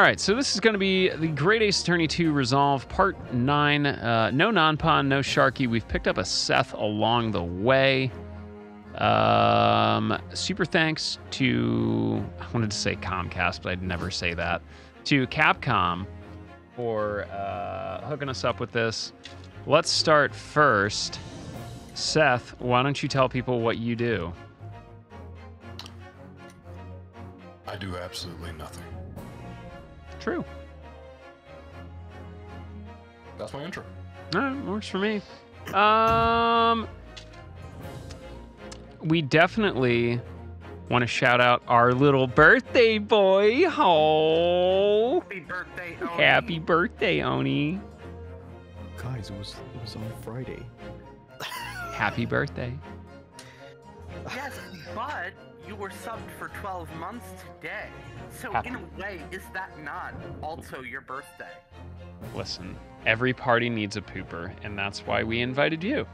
right, so this is going to be the Great Ace Attorney 2 Resolve Part 9. No nonpon, no Sharky. We've picked up a Seth along the way. Super thanks to, I wanted to say Comcast, but I'd never say that, to Capcom for hooking us up with this. Let's start first. Seth, why don't you tell people what you do? I do absolutely nothing. True. That's my intro. Works for me. We definitely want to shout out our little birthday boy. Oh, Happy birthday, Oni. Happy birthday, Oni. Guys, it was on Friday. Happy birthday. Yes, but you were subbed for 12 months today. So Happy. in a way, is that not also your birthday? Listen, every party needs a pooper, and that's why we invited you.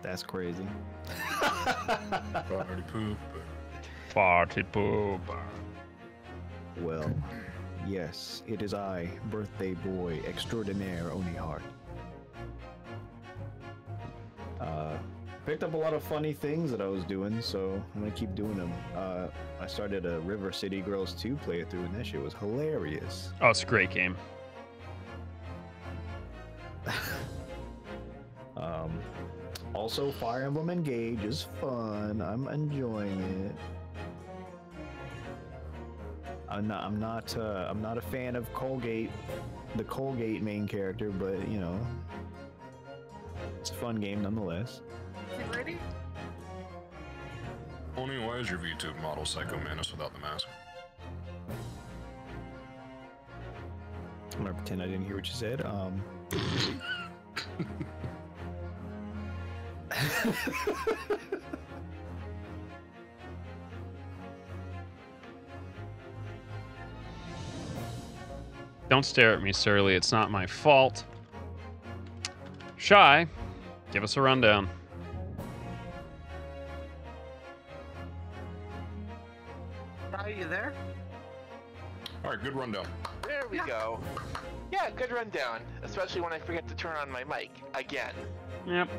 That's crazy. Already poop. Party pooper. Well, yes, it is I, birthday boy extraordinaire Oni Hart. Picked up a lot of funny things that I was doing, so I'm gonna keep doing them. I started a River City Girls 2 playthrough, and that shit was hilarious. Oh, it's a great game. Also, Fire Emblem Engage is fun. I'm enjoying it. I'm not a fan of Colgate, the Colgate main character, but you know, it's a fun game nonetheless. Is it ready? Oni, why is your VTube model Psycho Manus without the mask? I'm gonna pretend I didn't hear what you said. Don't stare at me, Surly. It's not my fault. Shy, give us a rundown. Are you there? All right, good rundown. There we go. Yeah, good rundown. Especially when I forget to turn on my mic again. Yep.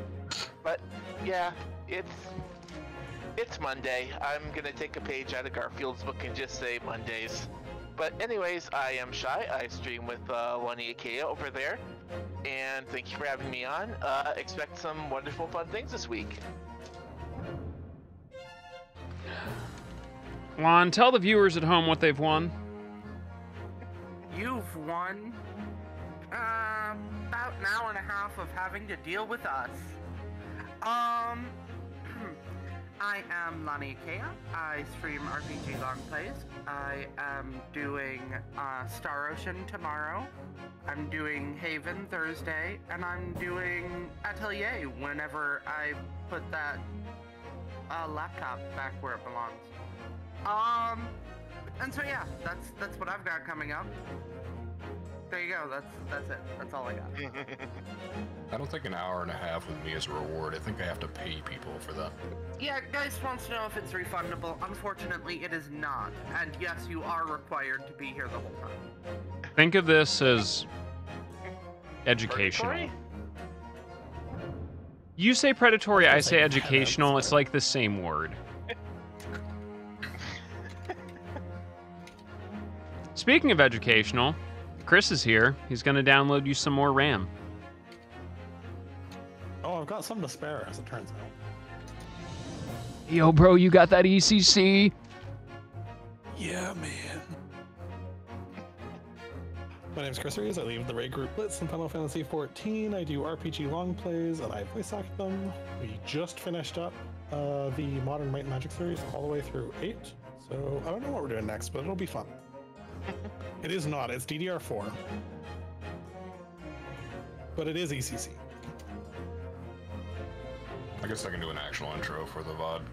But yeah, it's Monday. I'm gonna take a page out of Garfield's book and just say Mondays. But anyways, I am Shy. I stream with Lonnie Ikea over there, and thank you for having me on. Expect some wonderful fun things this week. Lon, tell the viewers at home what they've won. You've won about an hour and a half of having to deal with us. I am Lani Ikea. I stream RPG Long Plays. I am doing Star Ocean tomorrow. I'm doing Haven Thursday, and I'm doing Atelier whenever I put that laptop back where it belongs. And so yeah, that's what I've got coming up. There you go. That's it. That's all I got. I don't think an hour and a half with me is a reward. I think I have to pay people for that. Yeah, Geist wants to know if it's refundable. Unfortunately, it is not. And yes, you are required to be here the whole time. Think of this as educational. Purgatory? You say predatory, I say educational. It's like the same word. Speaking of educational, Chris is here. He's going to download you some more RAM. Oh, I've got some to spare, as it turns out. Yo, bro, you got that ECC? Yeah, man. My name's Chris Rees. I lead the raid group Blitz in Final Fantasy XIV. I do RPG long plays, and I voice act them. We just finished up the Modern Might and Magic series all the way through 8. So I don't know what we're doing next, but it'll be fun. It is not. It's DDR4. But it is ECC. I guess I can do an actual intro for the VOD.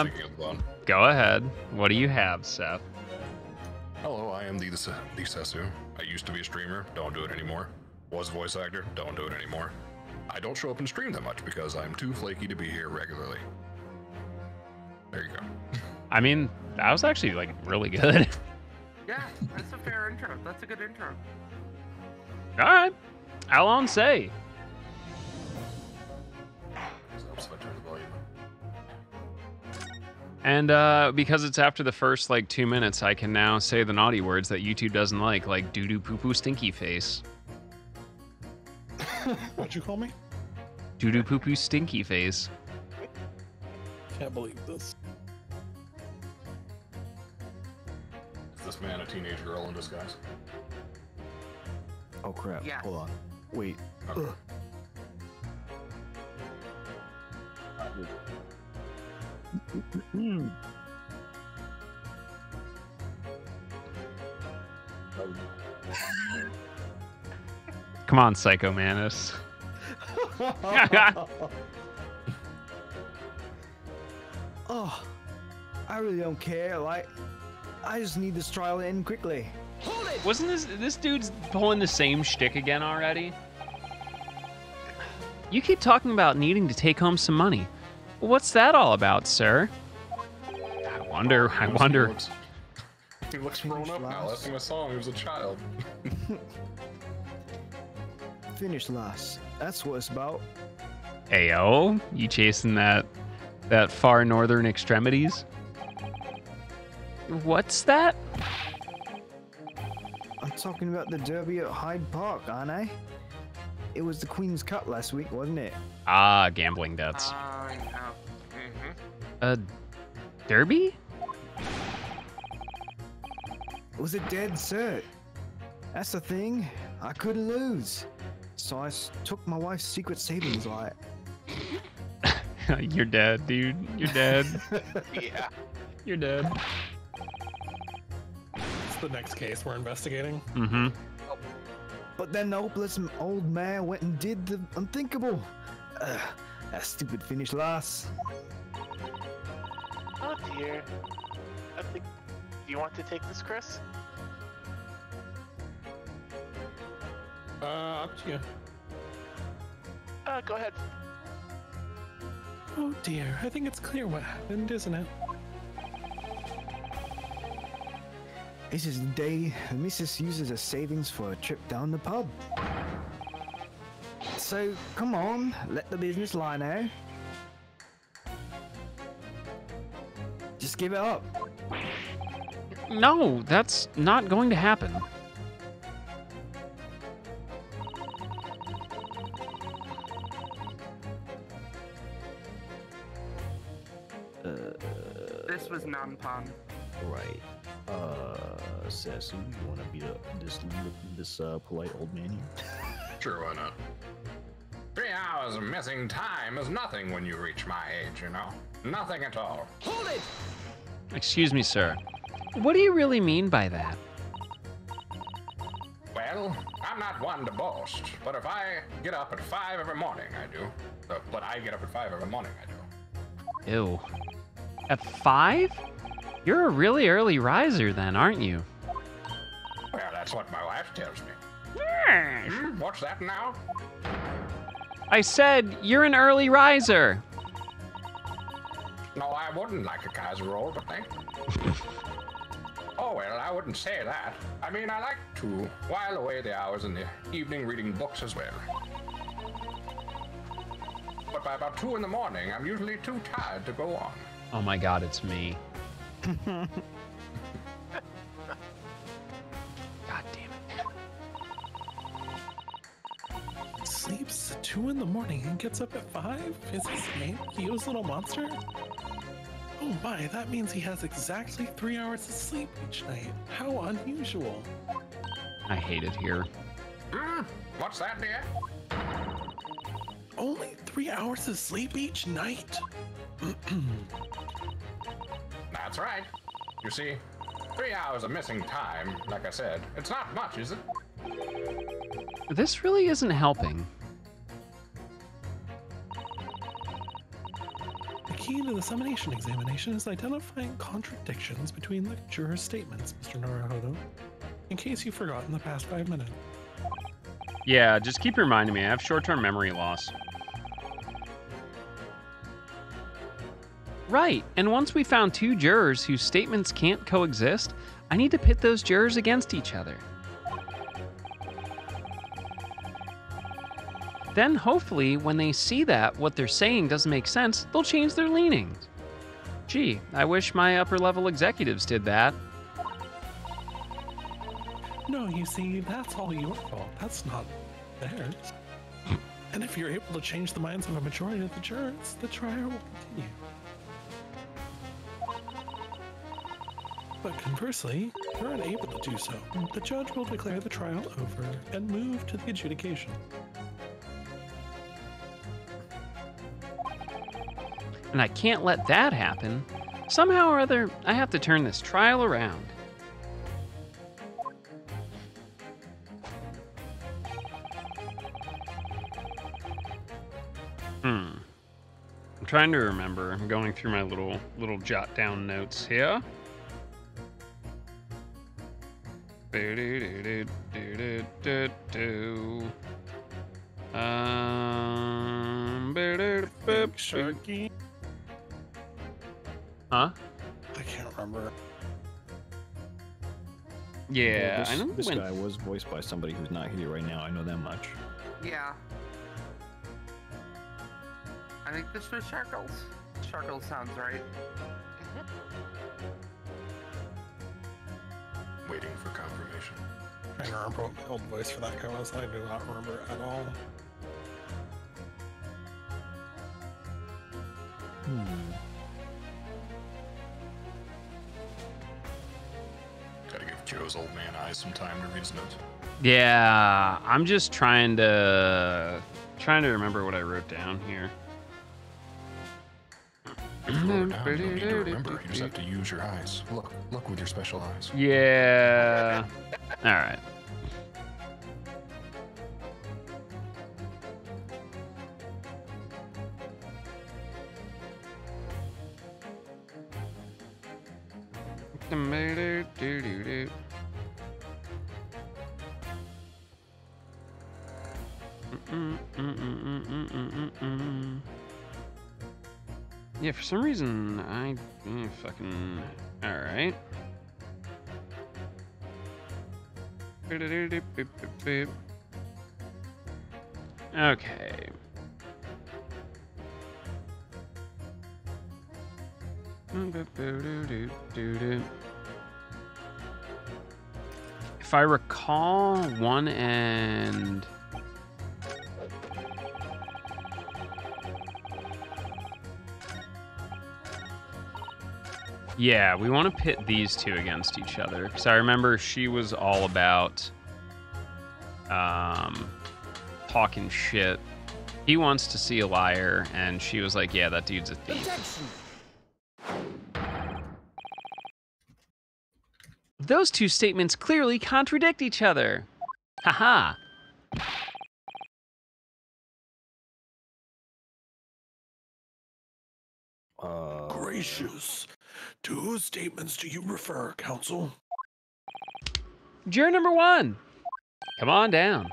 Thinking of the VOD. Go ahead. What do you have, Seth? Hello, I am the Sesu. I used to be a streamer, don't do it anymore. Was a voice actor, don't do it anymore. I don't show up and stream that much because I'm too flaky to be here regularly. There you go. I mean, that was actually, like, really good. Yeah, that's a fair intro. That's a good intro. All right. I'll say. So helps if I turn the volume up. And because it's after the first, 2 minutes, I can now say the naughty words that YouTube doesn't like doo-doo, poo-poo, stinky face. What'd you call me? Doo-doo, poo-poo, stinky face. Can't believe this. Is this man a teenage girl in disguise? Oh crap! Yes. Hold on. Wait. Okay. Come on, Psycho Manus. Oh, I really don't care. I just need this trial to end quickly. Wasn't this dude's pulling the same shtick again already? You keep talking about needing to take home some money. What's that all about, sir? I wonder. He looks grown up now. Last time I saw him, he was a child. Finish last. That's what it's about. Ayo, you chasing that far northern extremities? What's that? I'm talking about the Derby at Hyde Park, aren't I? It was the Queen's Cup last week, wasn't it? Ah, gambling debts. I know. A derby? It was a dead cert. That's the thing. I couldn't lose. So I took my wife's secret savings, You're dead, dude. You're dead. Yeah. You're dead. It's the next case we're investigating. Mm-hmm. But then the hopeless old man went and did the unthinkable. That stupid finish last. Oh dear. I think. Do you want to take this, Chris? Up to you. Go ahead. Oh dear, I think it's clear what happened, isn't it? This is the day the missus uses her savings for a trip down the pub. So, come on, let the business lie now. Just give it up. No, that's not going to happen. This was nonpon. Right. Seth, you want to be this polite old man here? Sure, why not? 3 hours of missing time is nothing when you reach my age, you know? Nothing at all. Hold it! Excuse me, sir. What do you really mean by that? Well, I'm not one to boast, but if I get up at 5 every morning, I do. But I get up at 5 every morning, I do. Ew. At 5? You're a really early riser then, aren't you? Well, that's what my wife tells me. What's that now? I said you're an early riser. No, I wouldn't like a casserole, but thank you. Oh, well, I wouldn't say that. I mean, I like to while away the hours in the evening reading books as well. But by about 2 in the morning, I'm usually too tired to go on. Oh my god, it's me. God damn it. Sleeps at 2 in the morning and gets up at 5? Is his name Kyo's Little Monster? Oh my, that means he has exactly 3 hours of sleep each night. How unusual. I hate it here. What's that, dear? Only 3 hours of sleep each night? That's right. You see, 3 hours of missing time, like I said, it's not much, is it? This really isn't helping. The key to the summonation examination is identifying contradictions between the jurors' statements, Mr. Naruhodo, in case you've forgotten the past 5 minutes. Yeah, just keep reminding me. I have short-term memory loss. Right, and once we found 2 jurors whose statements can't coexist, I need to pit those jurors against each other. Then hopefully when they see that what they're saying doesn't make sense, they'll change their leanings. Gee, I wish my upper level executives did that. No, you see, that's all your fault. That's not theirs. And if you're able to change the minds of a majority of the jurors, the trial will continue. But conversely, if you're unable to do so, the judge will declare the trial over and move to the adjudication. And I can't let that happen. Somehow or other, I have to turn this trial around. I'm trying to remember. I'm going through my little jot down notes here. Sharky? Huh? I can't remember. Yeah, Well, I know this when. guy was voiced by somebody who's not here right now. I know that much. Yeah. I think this was Sharkles. Sharkles sounds right. Waiting for confirmation. Trying to remember what my old voice for that guy was. I do not remember at all. Gotta give Joe's old man eyes some time to read his notes. Yeah, I'm just trying to remember what I wrote down here. If you wrote it down, you don't need to remember. You just have to use your eyes. Look with your special eyes. Yeah. All right. Yeah, for some reason I fucking all right. Okay. If I recall, one and yeah, we want to pit these two against each other because I remember she was all about talking shit. He wants to see a liar, and she was like, "Yeah, that dude's a thief." Those two statements clearly contradict each other. Haha. Gracious. To whose statements do you refer, counsel? Juror number 1. Come on down.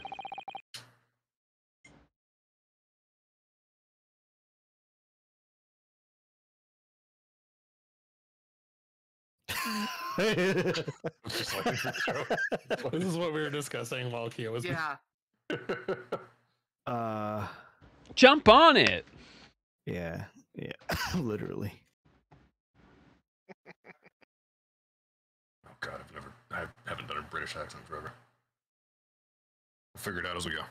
Just like Joe. This is what we were discussing while Kia was. Yeah. Jump on it. Yeah, literally. Oh God, I haven't done a British accent forever. We'll figure it out as we go.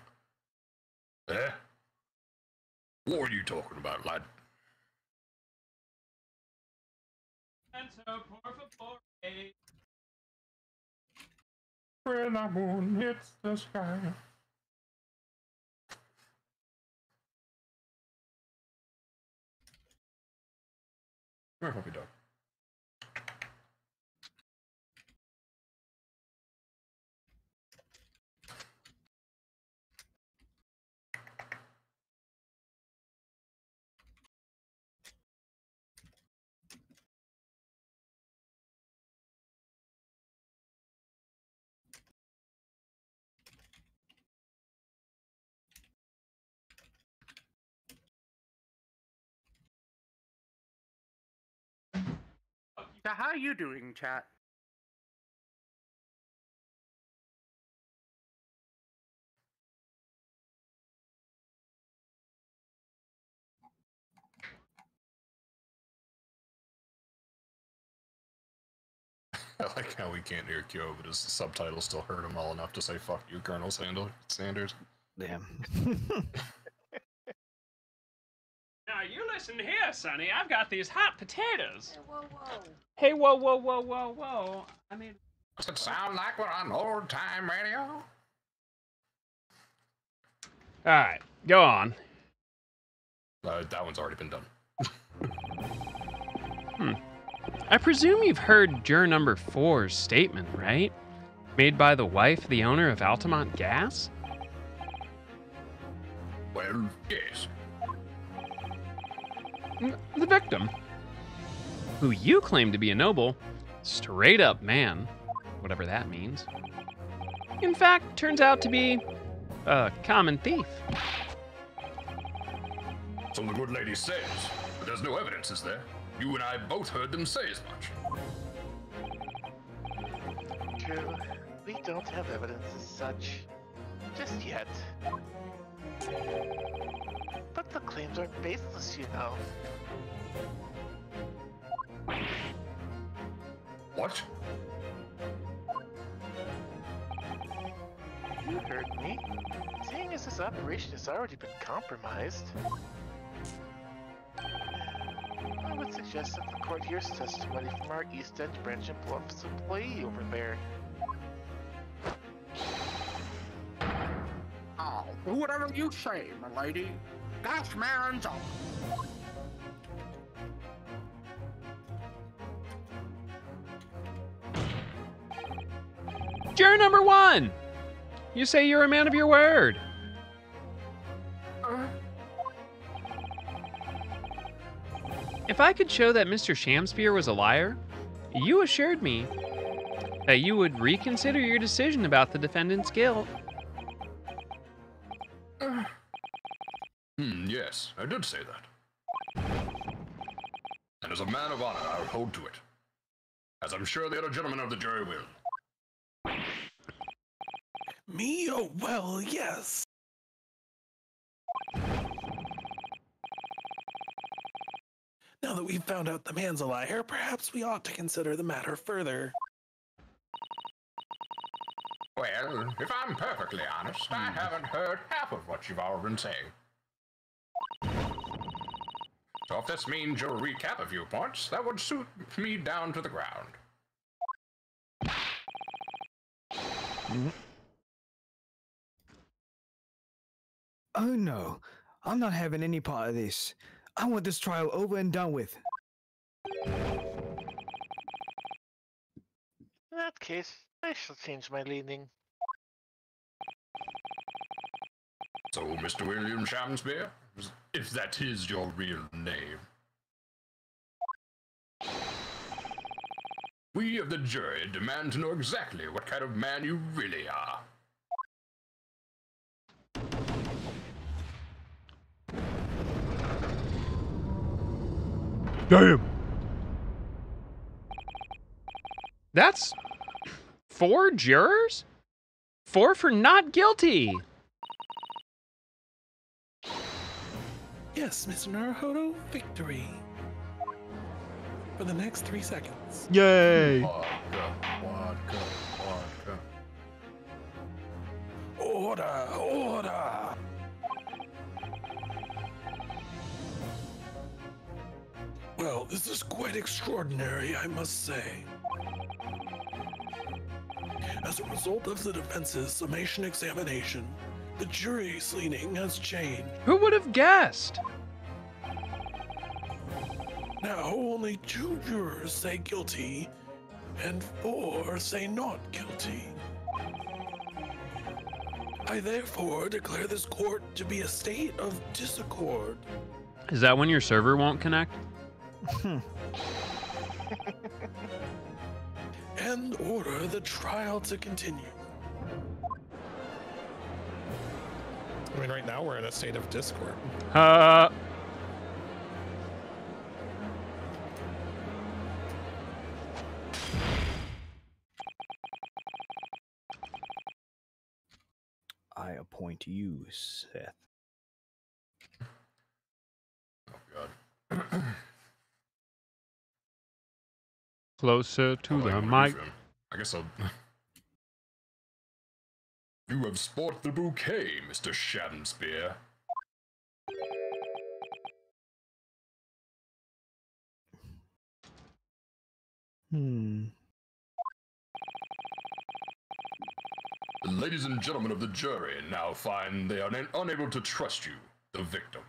Eh? What are you talking about, lad? When the moon hits the sky. Come here, puppy dog. So how are you doing, chat? I like how we can't hear Kyo, but his subtitles still hurt him well enough to say "fuck you, Colonel Sanders." Damn. Now you listen here, Sonny. I've got these hot potatoes. Hey, whoa, whoa. Hey, whoa, whoa, whoa, whoa, whoa. I mean, Does it sound like we're on old time radio? all right, go on. That one's already been done. I presume you've heard juror number 4's statement, right? Made by the wife of the owner of Altamont Gas? Well, yes. The victim, who you claim to be a noble, straight up man, whatever that means, in fact, turns out to be a common thief. So the good lady says, but there's no evidence, is there? You and I both heard them say as much. True. We don't have evidence as such. Just yet. But the claims aren't baseless, you know. What? You heard me. Seeing as this operation has already been compromised, I would suggest that the court hears testimony from our East End branch and Bluffs employee over there. Oh, whatever you say, my lady. Gas man's up. Juror number 1! You say you're a man of your word. If I could show that Mr. Shamspeare was a liar, you assured me that you would reconsider your decision about the defendant's guilt. Yes, I did say that. And as a man of honor, I will hold to it. As I'm sure the other gentlemen of the jury will. Me? Oh, well, yes. Now that we've found out the man's a liar, perhaps we ought to consider the matter further. Well, if I'm perfectly honest, I haven't heard half of what you've all been saying. So if this means you'll recap a few points, that would suit me down to the ground. Oh no, I'm not having any part of this. I want this trial over and done with. In that case, I shall change my leaning. So, Mr. William Shamspeare, if that is your real name, we of the jury demand to know exactly what kind of man you really are. Damn. That's 4 jurors? 4 for not guilty. Yes, Mr. Naruhodo, victory. For the next 3 seconds. Yay. Vodka. Order, order. Well, this is quite extraordinary, I must say. As a result of the defense's summation examination, the jury's leaning has changed. Who would have guessed? Now only 2 jurors say guilty, and 4 say not guilty. I therefore declare this court to be a state of disaccord. Is that when your server won't connect? And order the trial to continue. I mean, right now we're in a state of discord. I appoint you, Seth. Oh, God. Closer to Well, I the can mic. brief him. I guess I'll. You have spotted the bouquet, Mr. Shatenspear. Hmm. The ladies and gentlemen of the jury now find they are unable to trust you, the victim.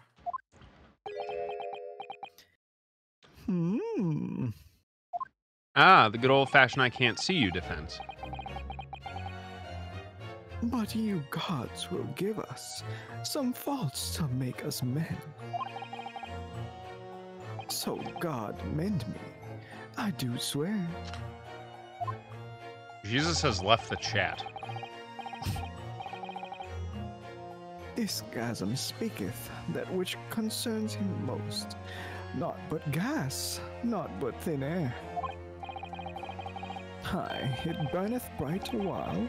Hmm. Ah, the good old-fashioned I can't see you defense. But you gods will give us some faults to make us men. So God mend me, I do swear. Jesus has left the chat. This gasm speaketh that which concerns him most. Not but gas, not but thin air. Aye, it burneth bright a while,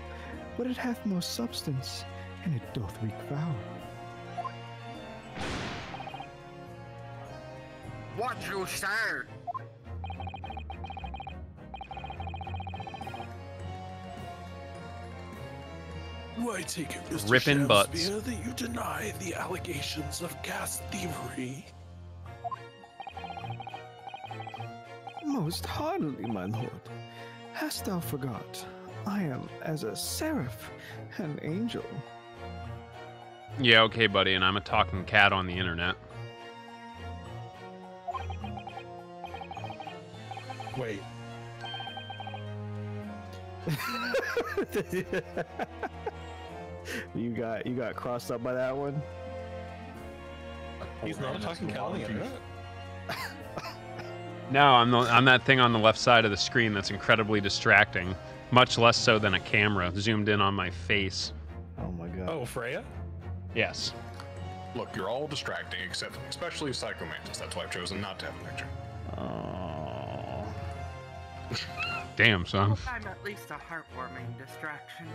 but it hath no substance, and it doth reek foul. What you say? Do I take it, Mr. Ripping butts. Shamspear, that you deny the allegations of gas thievery? Most heartily, my lord. Hast thou forgot? I am as a seraph, an angel. Yeah, okay, buddy, and I'm a talking cat on the internet. Wait, You got crossed up by that one? he's not a talking cat on the internet? No, I'm that thing on the left side of the screen that's incredibly distracting. Much less so than a camera zoomed in on my face. Oh my god. Oh, Freya? Yes. Look, you're all distracting, except especially Psychomantis. That's why I've chosen not to have a picture. Oh. Damn, son. I'm at least a heartwarming distraction.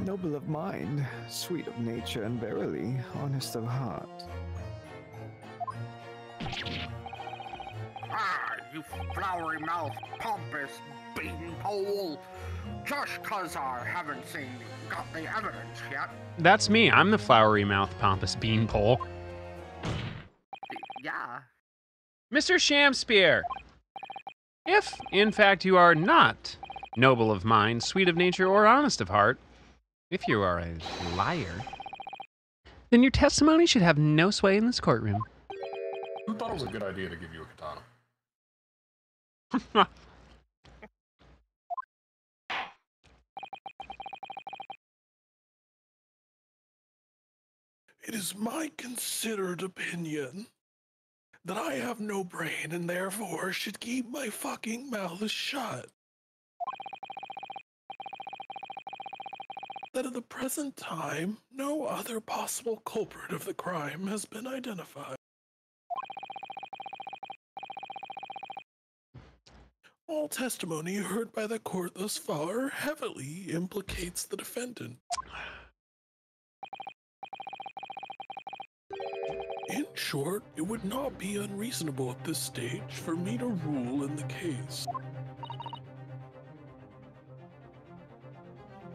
Noble of mind, sweet of nature, and verily honest of heart. Ah, you flowery mouth, pompous beanpole. Just 'cause I haven't got the evidence yet. That's me. I'm the flowery mouth pompous beanpole. Yeah. Mr. Shamspear! If, in fact, you are not noble of mind, sweet of nature, or honest of heart, if you are a liar, then your testimony should have no sway in this courtroom. Who thought it was a good idea to give you a katana? It is my considered opinion that I have no brain and therefore should keep my fucking mouth shut. That at the present time, no other possible culprit of the crime has been identified. All testimony heard by the court thus far heavily implicates the defendant. In short, it would not be unreasonable at this stage for me to rule in the case.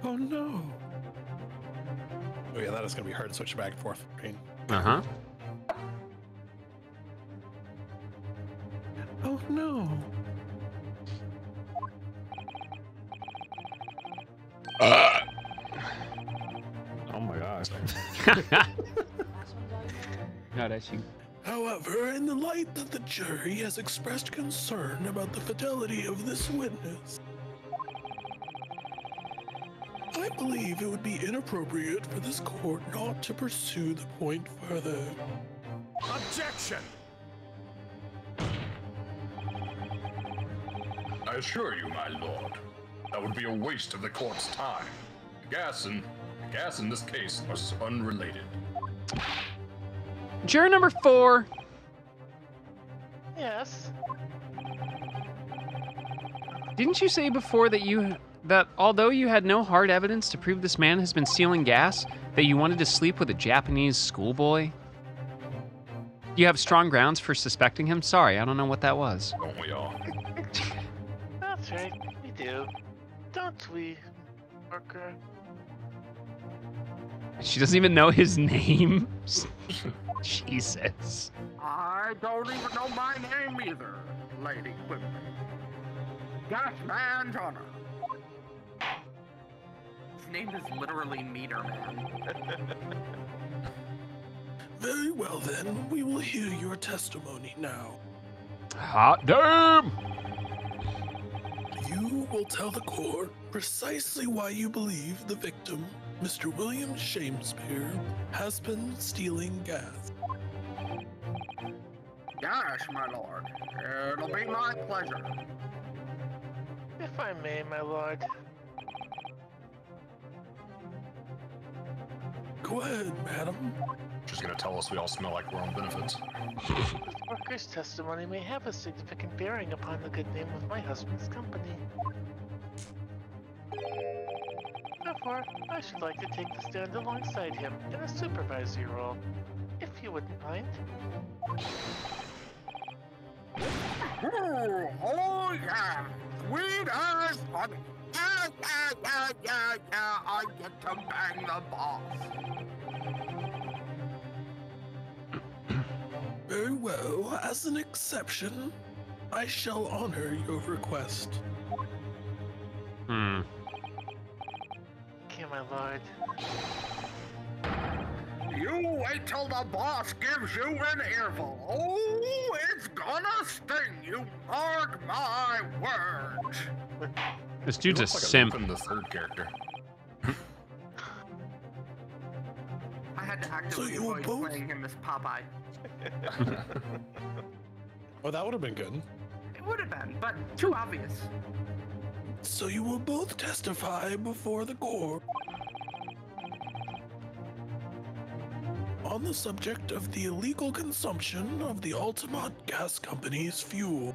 Oh no. Oh yeah, that is going to be hard to switch back and forth. Uh-huh. Oh no. Oh my gosh. No, that's you. However, in the light that the jury has expressed concern about the fidelity of this witness, I believe it would be inappropriate for this court not to pursue the point further. Objection! I assure you, my lord, that would be a waste of the court's time. The gas in this case was unrelated. Juror number 4. Yes. Didn't you say before that although you had no hard evidence to prove this man has been stealing gas, that you wanted to sleep with a Japanese schoolboy? Do you have strong grounds for suspecting him? Sorry, I don't know what that was. Don't we all? right? We do. Don't we, worker? She doesn't even know his name. Jesus. I don't even know my name either, Lady Quimby. Gasman Honor. His name is literally Meter Man. Very well then, we will hear your testimony now. Hot damn! You will tell the court precisely why you believe the victim, Mr. William Shakespeare, has been stealing gas. Yes, my lord. It'll be my pleasure. If I may, my lord. Go ahead, madam. She's gonna tell us we all smell like we're on benefits. This worker's testimony may have a significant bearing upon the good name of my husband's company. Therefore, I should like to take the stand alongside him in a supervisory role, if you wouldn't mind. Ooh, oh yeah, sweet as honey. Yeah, I get to bang the boss. Very well, as an exception, I shall honor your request. Okay, my lord. You wait till the boss gives you an earful. Oh, it's gonna sting, you mark my words. This dude's a Looks like simp. Lupin, the third character. I had to actively you avoid both- playing him as Popeye. Oh, that would have been good. It would have been, but too obvious. So you will both testify before the court on the subject of the illegal consumption of the Altamont Gas Company's fuel.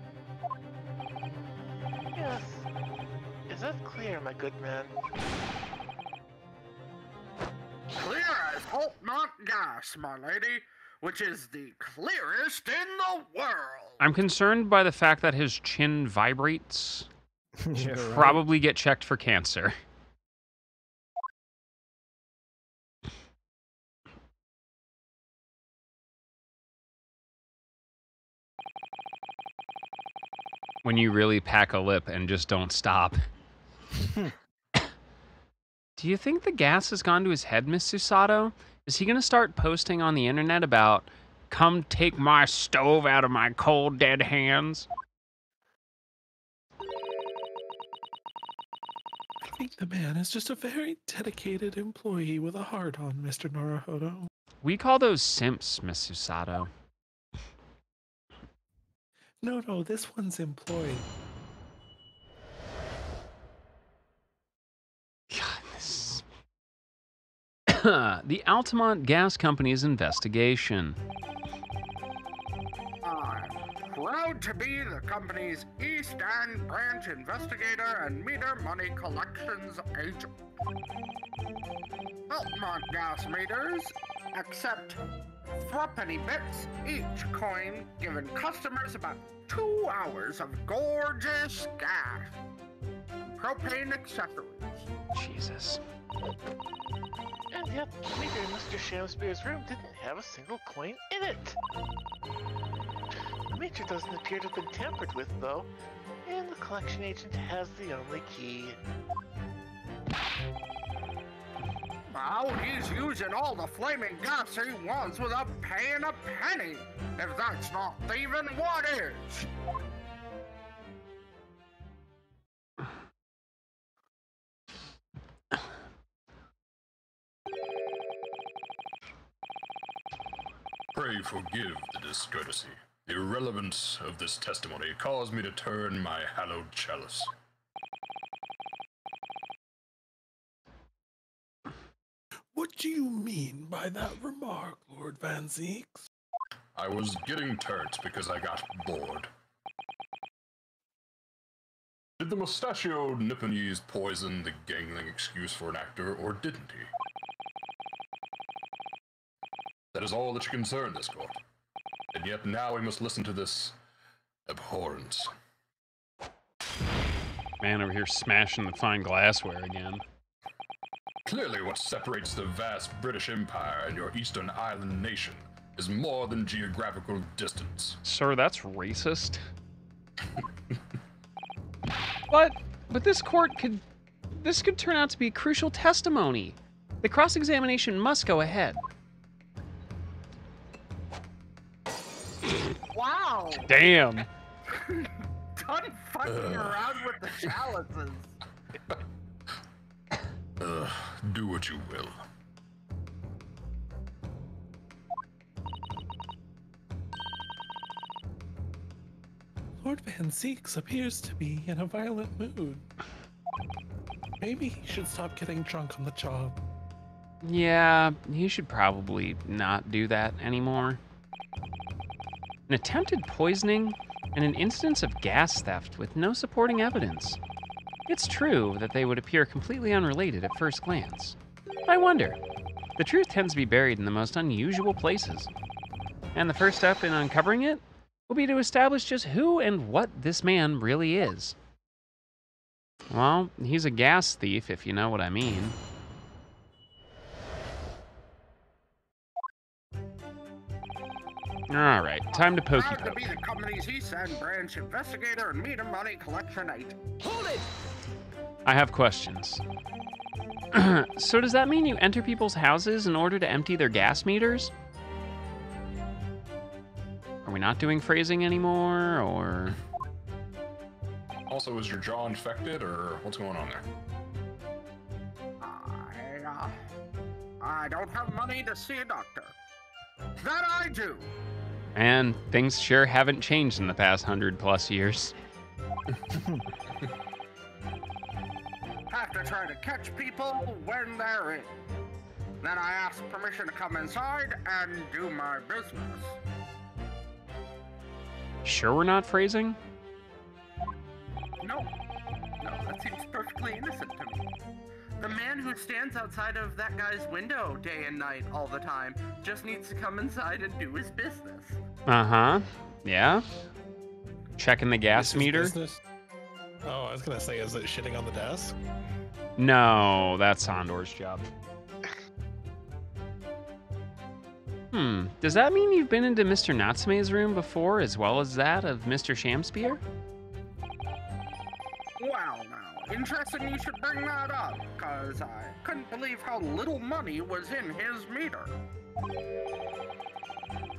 Yes. Is that clear, my good man? Clear as Altamont gas, my lady, which is the clearest in the world. I'm concerned by the fact that his chin vibrates. Yeah, right. Probably get checked for cancer. When you really pack a lip and just don't stop. Do you think the gas has gone to his head, Miss Susato? Is he going to start posting on the internet about, come take my stove out of my cold, dead hands? I think the man is just a very dedicated employee with a heart on, Mr. Naruhodo. We call those simps, Miss Susato. No, this one's employed. God, this is... The Altamont Gas Company's investigation. I'm proud to be the company's East End branch investigator and meter money collections agent. Altamont gas meters accept threepenny bits each coin, giving customers about 2 hours of gorgeous gas and propane accessories. Jesus. And yet, the meter in Mr. Shakespeare's room didn't have a single coin in it. The meter doesn't appear to have been tampered with, though, and the collection agent has the only key. Now he's using all the flaming gas he wants without paying a penny. If that's not thieving, what is? Pray forgive the discourtesy. The irrelevance of this testimony caused me to turn my hallowed chalice. What do you mean by that remark, Lord Van Zeeks? I was getting turnt because I got bored. Did the mustachioed Nipponese poison the gangling excuse for an actor, or didn't he? That is all that should concern this court. And yet now we must listen to this abhorrence. Man over here smashing the fine glassware again. Clearly, what separates the vast British Empire and your Eastern Island nation is more than geographical distance. Sir, that's racist. But this could turn out to be crucial testimony. The cross-examination must go ahead. Wow! Damn. Done fucking around with the chalices. Do what you will. Lord Van Zeeks appears to be in a violent mood. Maybe he should stop getting drunk on the job. Yeah, he should probably not do that anymore. An attempted poisoning and an instance of gas theft with no supporting evidence. It's true that they would appear completely unrelated at first glance. But I wonder. The truth tends to be buried in the most unusual places. And the first step in uncovering it will be to establish just who and what this man really is. Well, he's a gas thief, if you know what I mean. All right, time to pokey Proud to poke. be the company's East End branch investigator and meter money collection agent. Hold it! I have questions. So does that mean you enter people's houses in order to empty their gas meters? Are we not doing phrasing anymore, or? Also, is your jaw infected, or what's going on there? I don't have money to see a doctor. That I do. And things sure haven't changed in the past 100+ years. Have to try to catch people when they're in. Then I ask permission to come inside and do my business. Sure we're not phrasing? No, that seems perfectly innocent to me. The man who stands outside of that guy's window day and night all the time just needs to come inside and do his business. Uh-huh. Yeah? Checking the gas This is meter? business. Oh, I was gonna say, is it shitting on the desk? No, that's Sondor's job. Does that mean you've been into Mr. Natsume's room before, as well as that of Mr. Shamspear? Wow, now, interesting you should bring that up, cause I couldn't believe how little money was in his meter.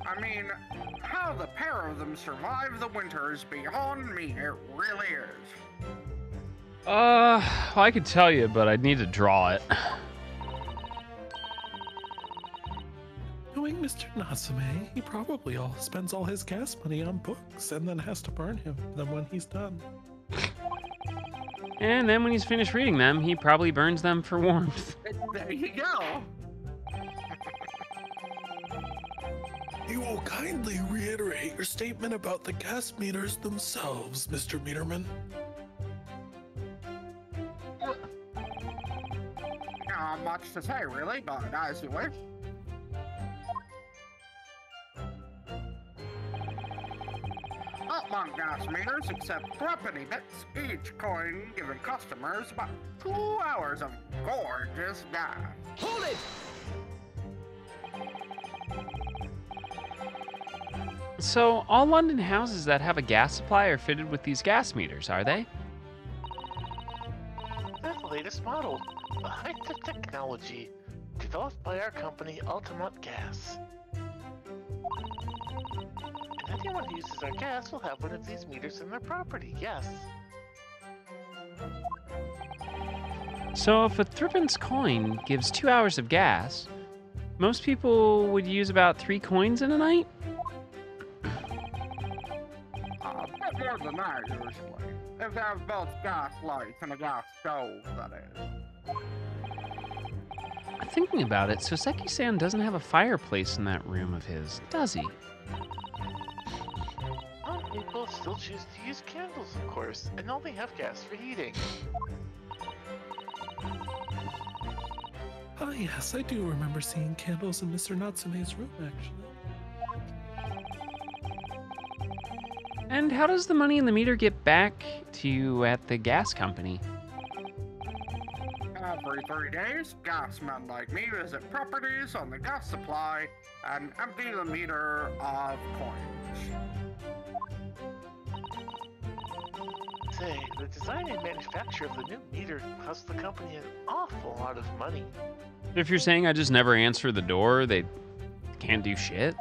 I mean, how the pair of them survive the winter is beyond me, it really is. Well, I could tell you, but I'd need to draw it. Knowing Mr. Natsume, he probably spends all his gas money on books and then has to burn them when he's done. And then when he's finished reading them, he probably burns them for warmth. There you go. You will kindly reiterate your statement about the gas meters themselves, Mr. Meterman. Not much to say, really, but as you wish. Among gas meters accept threepenny bits, each coin giving customers about 2 hours of gorgeous gas. Hold it! So, all London houses that have a gas supply are fitted with these gas meters, are they? That's the latest model, a high-tech technology developed by our company, Ultimate Gas. And anyone who uses our gas will have one of these meters in their property, yes. So, if a threepence coin gives 2 hours of gas, most people would use about 3 coins in a night? A bit more than that, usually. If they have both gas lights and a gas stove, that is. Thinking about it, Soseki-san doesn't have a fireplace in that room of his, does he? Some people still choose to use candles, of course, and only have gas for heating. Ah, yes, I do remember seeing candles in Mr. Natsume's room, actually. And how does the money in the meter get back to you at the gas company? Every 3 days, gasmen like me visit properties on the gas supply and empty the meter of coins. Say, the design and manufacture of the new meter cost the company an awful lot of money. If you're saying I just never answer the door, they can't do shit?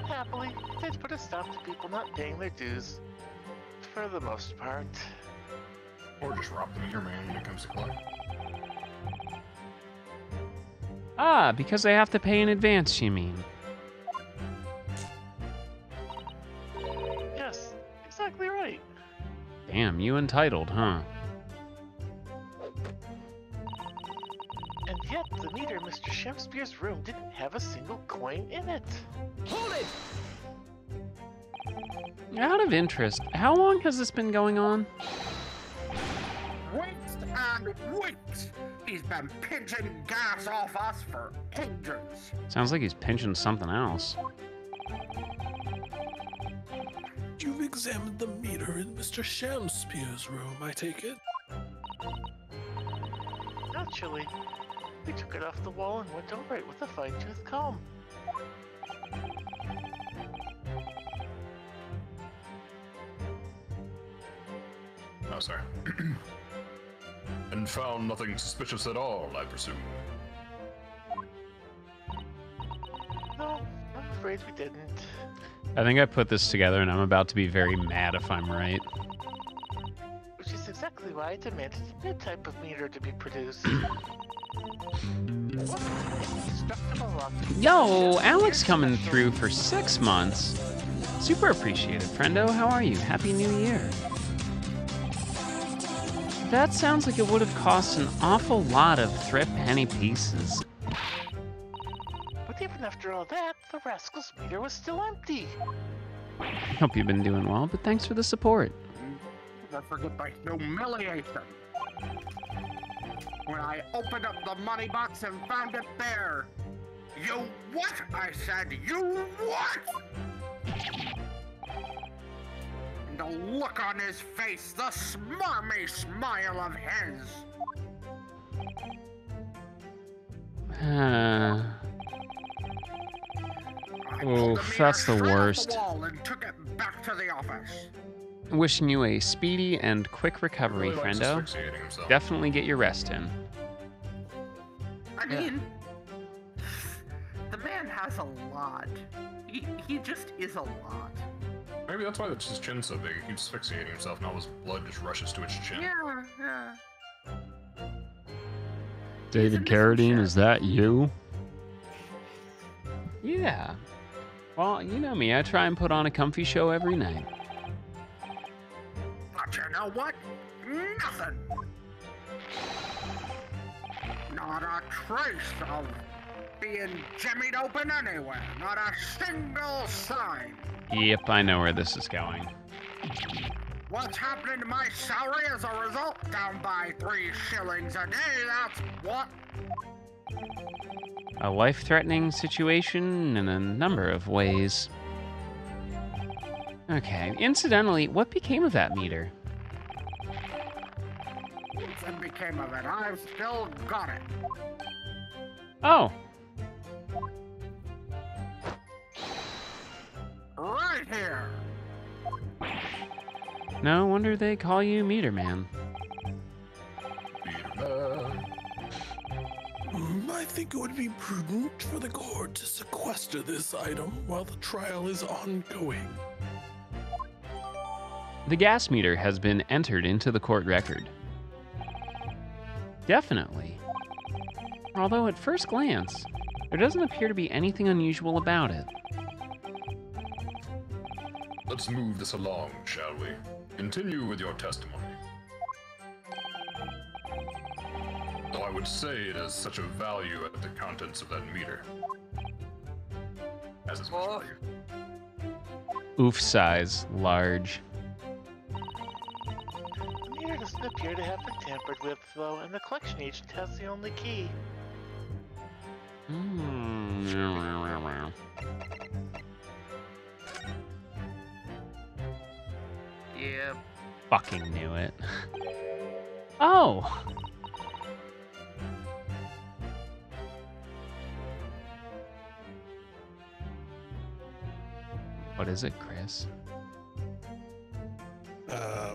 Happily, they'd put a stop to people not paying their dues. For the most part. Or just rob the meter man when it comes to collect. Ah, because I have to pay in advance, you mean? Yes, exactly right. Damn, you entitled, huh? And yet, the meter in Mr. Shakespeare's room didn't have a single coin in it. Hold it! Out of interest, how long has this been going on? Weeks and weeks! He's been pinching gas off us for ages. Sounds like he's pinching something else. You've examined the meter in Mr. Shakespeare's room, I take it? Naturally, we took it off the wall and went over it with a fine-tooth comb. Oh, sorry. And found nothing suspicious at all, I presume. No, I'm afraid we didn't. I think I put this together and I'm about to be very mad if I'm right. Which is exactly why I demanded a new type of meter to be produced. Yo, Alex coming through for 6 months. Super appreciated, friendo. How are you? Happy New Year. That sounds like it would have cost an awful lot of thrift penny pieces. But even after all that, the rascal's meter was still empty. Hope you've been doing well, but thanks for the support. Never forget my humiliation. When I opened up the money box and found it there. You what? I said, you what? And the look on his face, the smarmy smile of his. I pulled Oof, the that's the meter straight off worst. the wall and took it back to the office. Wishing you a speedy and quick recovery, Really likes friendo. asphyxiating himself. Definitely get your rest in. I mean, the man has a lot. He just is a lot. Maybe that's why his chin's so big. He keeps asphyxiating himself, and all his blood just rushes to his chin. Yeah. David Carradine, is that you? Yeah. Well, you know me. I try and put on a comfy show every night. But you know what? Nothing. Not a trace of being jimmied open anywhere. Not a single sign. Yep, I know where this is going. What's happening to my salary as a result? Down by 3 shillings a day, that's what? A life-threatening situation in a number of ways. Okay, incidentally, what became of that meter? What became of it? I've still got it. Oh, Right here. no wonder they call you Meter Man. I think it would be prudent for the court to sequester this item while the trial is ongoing. The gas meter has been entered into the court record. Definitely. Although at first glance, there doesn't appear to be anything unusual about it. Let's move this along, shall we? Continue with your testimony. Though I would say it has such a value at the contents of that meter. As is much value. Oof size, large. The meter doesn't appear to have been tampered with, though, and the collection agent has the only key. fucking knew it. Oh! What is it, Chris?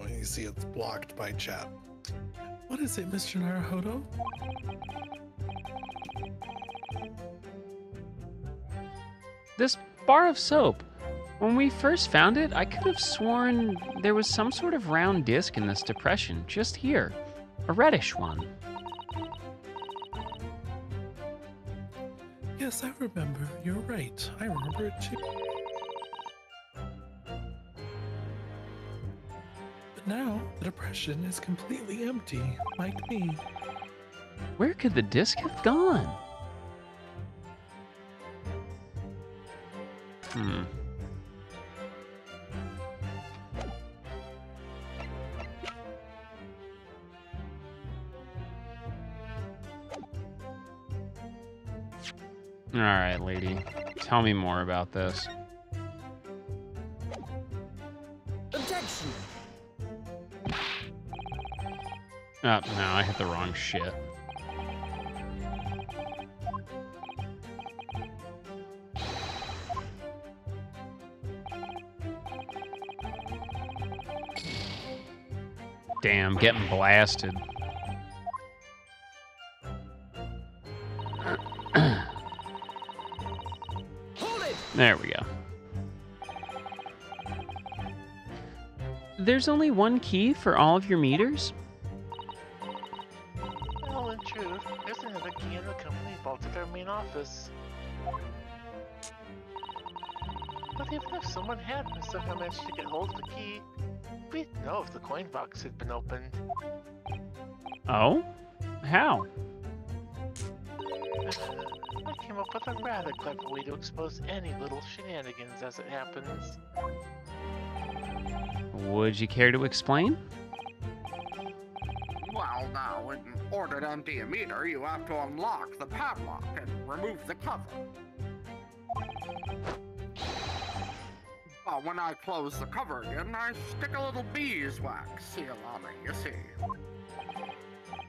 You see it's blocked by chat. What is it, Mr. Naruhodo? This bar of soap. When we first found it, I could have sworn there was some sort of round disc in this depression, just here. A reddish one. Yes, I remember. You're right. I remember it too. But now, the depression is completely empty, like me. Where could the disc have gone? All right, lady. Tell me more about this. Objection! Oh, no, I hit the wrong shit. Damn, getting blasted. There we go. There's only one key for all of your meters? Well, in truth, there's another key in the company vault at our main office. But even if someone had somehow managed to get hold of the key, we'd know if the coin box had been opened. Oh? How? I came up with a rather clever way to expose any little shenanigans as it happens. Would you care to explain? Well, now, in order to empty a meter, you have to unlock the padlock and remove the cover. But when I close the cover again, I stick a little beeswax seal on it, you see.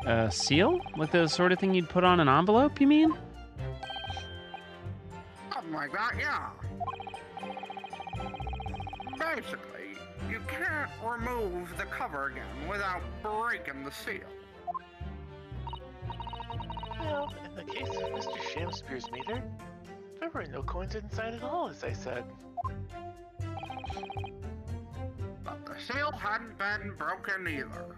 A seal? Like the sort of thing you'd put on an envelope, you mean? Something like that, yeah. Basically, you can't remove the cover again without breaking the seal. Well, in the case of Mr. Shamspear's meter, there were no coins inside at all, as I said. But the seal hadn't been broken either.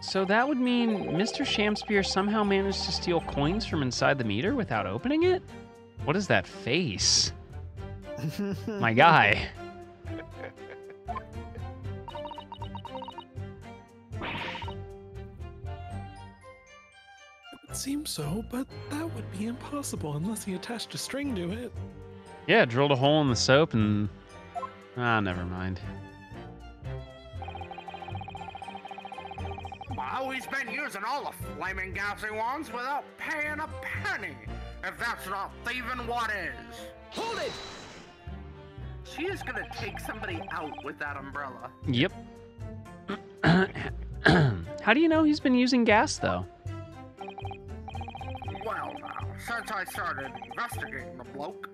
So that would mean Mr. Shamspear somehow managed to steal coins from inside the meter without opening it? What is that face? My guy. It would seem so, but that would be impossible unless he attached a string to it. Yeah, drilled a hole in the soap and... Ah, never mind. Well, he's been using all the flaming gassy ones without paying a penny. If that's not thieving, what is? Hold it! She is gonna take somebody out with that umbrella. Yep. How do you know he's been using gas, though? Well, now, since I started investigating the bloke,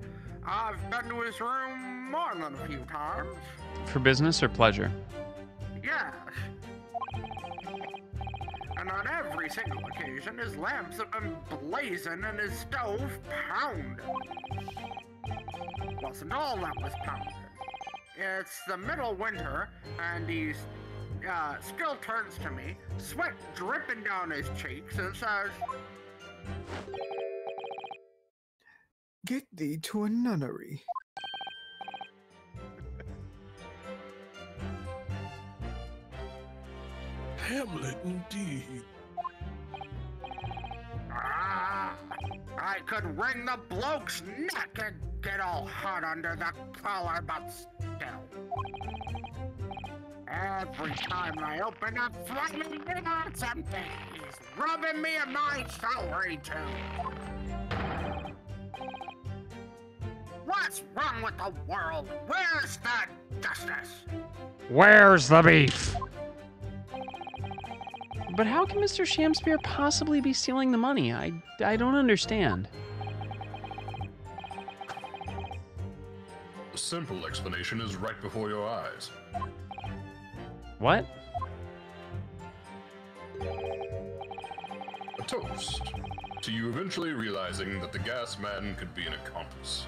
I've been to his room more than a few times. For business or pleasure? Yes. And on every single occasion, his lamps have been blazing and his stove pounding. Wasn't all that was pounding. It's the middle of winter, and he still turns to me, sweat dripping down his cheeks, and says, "Get thee to a nunnery." Hamlet, indeed. "Ah, I could wring the bloke's neck and get all hot under the collar, but still. Every time I open up flaming it's empty. He's robbing me of my salary, too. What's wrong with the world? Where's the justice?" Where's the beef? But how can Mr. Shamspear possibly be stealing the money? I don't understand. The simple explanation is right before your eyes. What? A toast to you eventually realizing that the gas man could be an accomplice.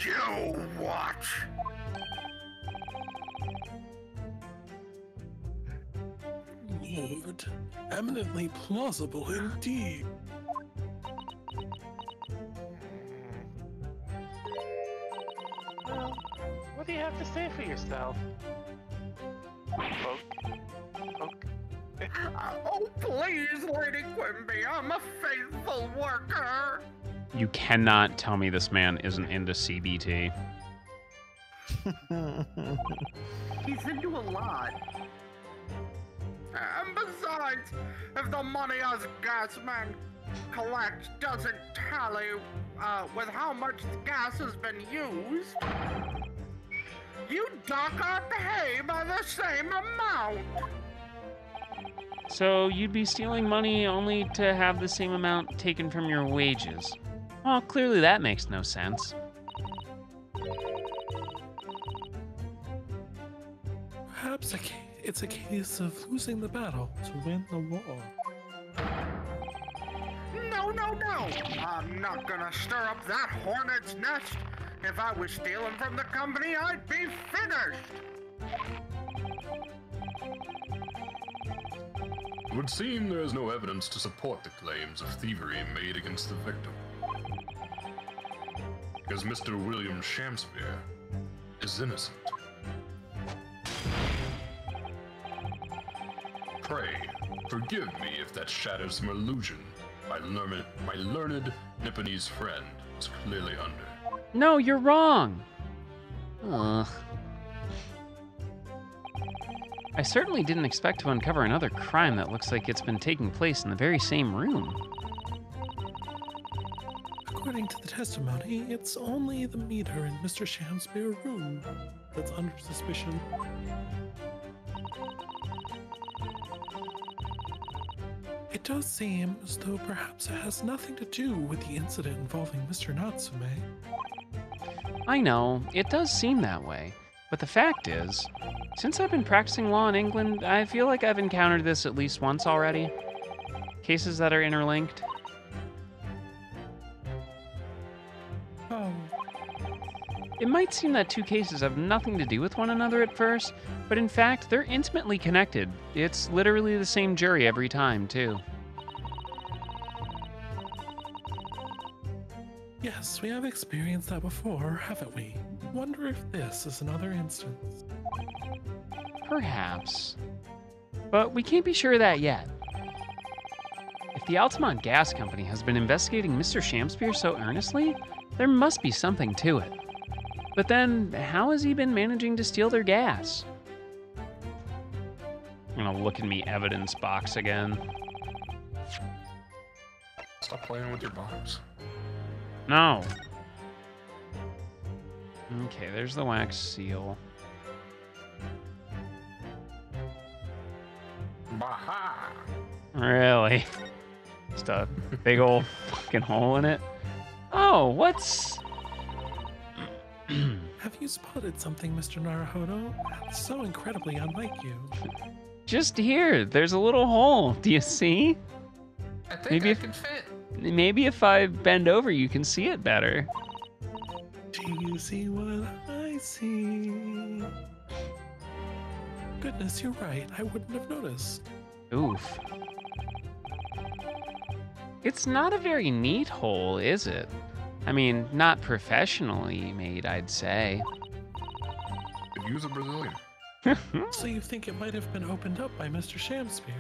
You watch. Lord, eminently plausible indeed. Well, what do you have to say for yourself? Poke. Oh, please, Lady Quimby, I'm a faithful worker. You cannot tell me this man isn't into CBT. He's into a lot. And besides, if the money us gas men collect doesn't tally with how much gas has been used, you dock our pay by the same amount. So you'd be stealing money only to have the same amount taken from your wages. Well, clearly that makes no sense. Perhaps it's a case of losing the battle to win the war. No. I'm not gonna stir up that hornet's nest. If I was stealing from the company, I'd be finished. It would seem there is no evidence to support the claims of thievery made against the victim. Because Mr. William Shamspear is innocent. Pray, forgive me if that shatters some illusion my learned Nipponese friend is clearly under. No, you're wrong. Ugh. I certainly didn't expect to uncover another crime that looks like it's been taking place in the very same room. According to the testimony, it's only the meter in Mr. Shamspear's room that's under suspicion. It does seem as though perhaps it has nothing to do with the incident involving Mr. Natsume. I know, it does seem that way. But the fact is, since I've been practicing law in England, I feel like I've encountered this at least once already. Cases that are interlinked. Oh, It might seem that two cases have nothing to do with one another at first, but in fact, they're intimately connected. It's literally the same jury every time, too. yes, we have experienced that before, haven't we? Wonder if this is another instance. Perhaps. But we can't be sure of that yet. If the Altamont Gas Company has been investigating Mr. Shamspear so earnestly, there must be something to it. But then, how has he been managing to steal their gas? I'm gonna look in me evidence box again. Stop playing with your bombs. No. Okay, there's the wax seal. Baha! Really? Just a big old fucking hole in it? Oh, what's... Have you spotted something, Mr. Naruhodo? That's so incredibly unlike you. Just here, there's a little hole. Do you see? I think Maybe I if- can fit. Maybe if I bend over, you can see it better. Do you see what I see? Goodness, you're right. I wouldn't have noticed. Oof. It's not a very neat hole, is it? I mean, not professionally made, I'd say. Could use a Brazilian. So you think it might have been opened up by Mr. Shamspear?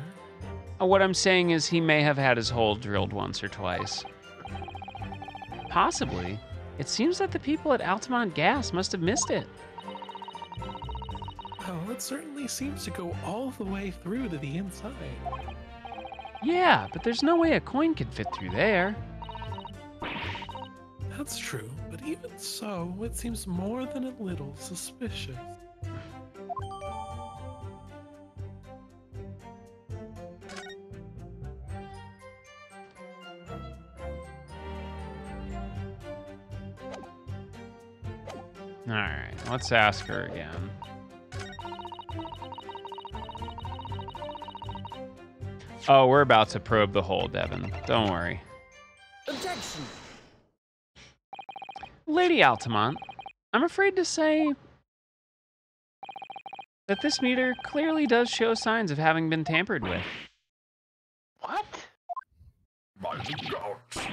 What I'm saying is he may have had his hole drilled once or twice. Possibly. It seems that the people at Altamont Gas must have missed it. Well, it certainly seems to go all the way through to the inside. Yeah, but there's no way a coin could fit through there. That's true, but even so, it seems more than a little suspicious. Alright, let's ask her again. Oh, we're about to probe the hole, Devin. Don't worry. Objection! Lady Altamont, I'm afraid to say that this meter clearly does show signs of having been tampered with. What? My gods.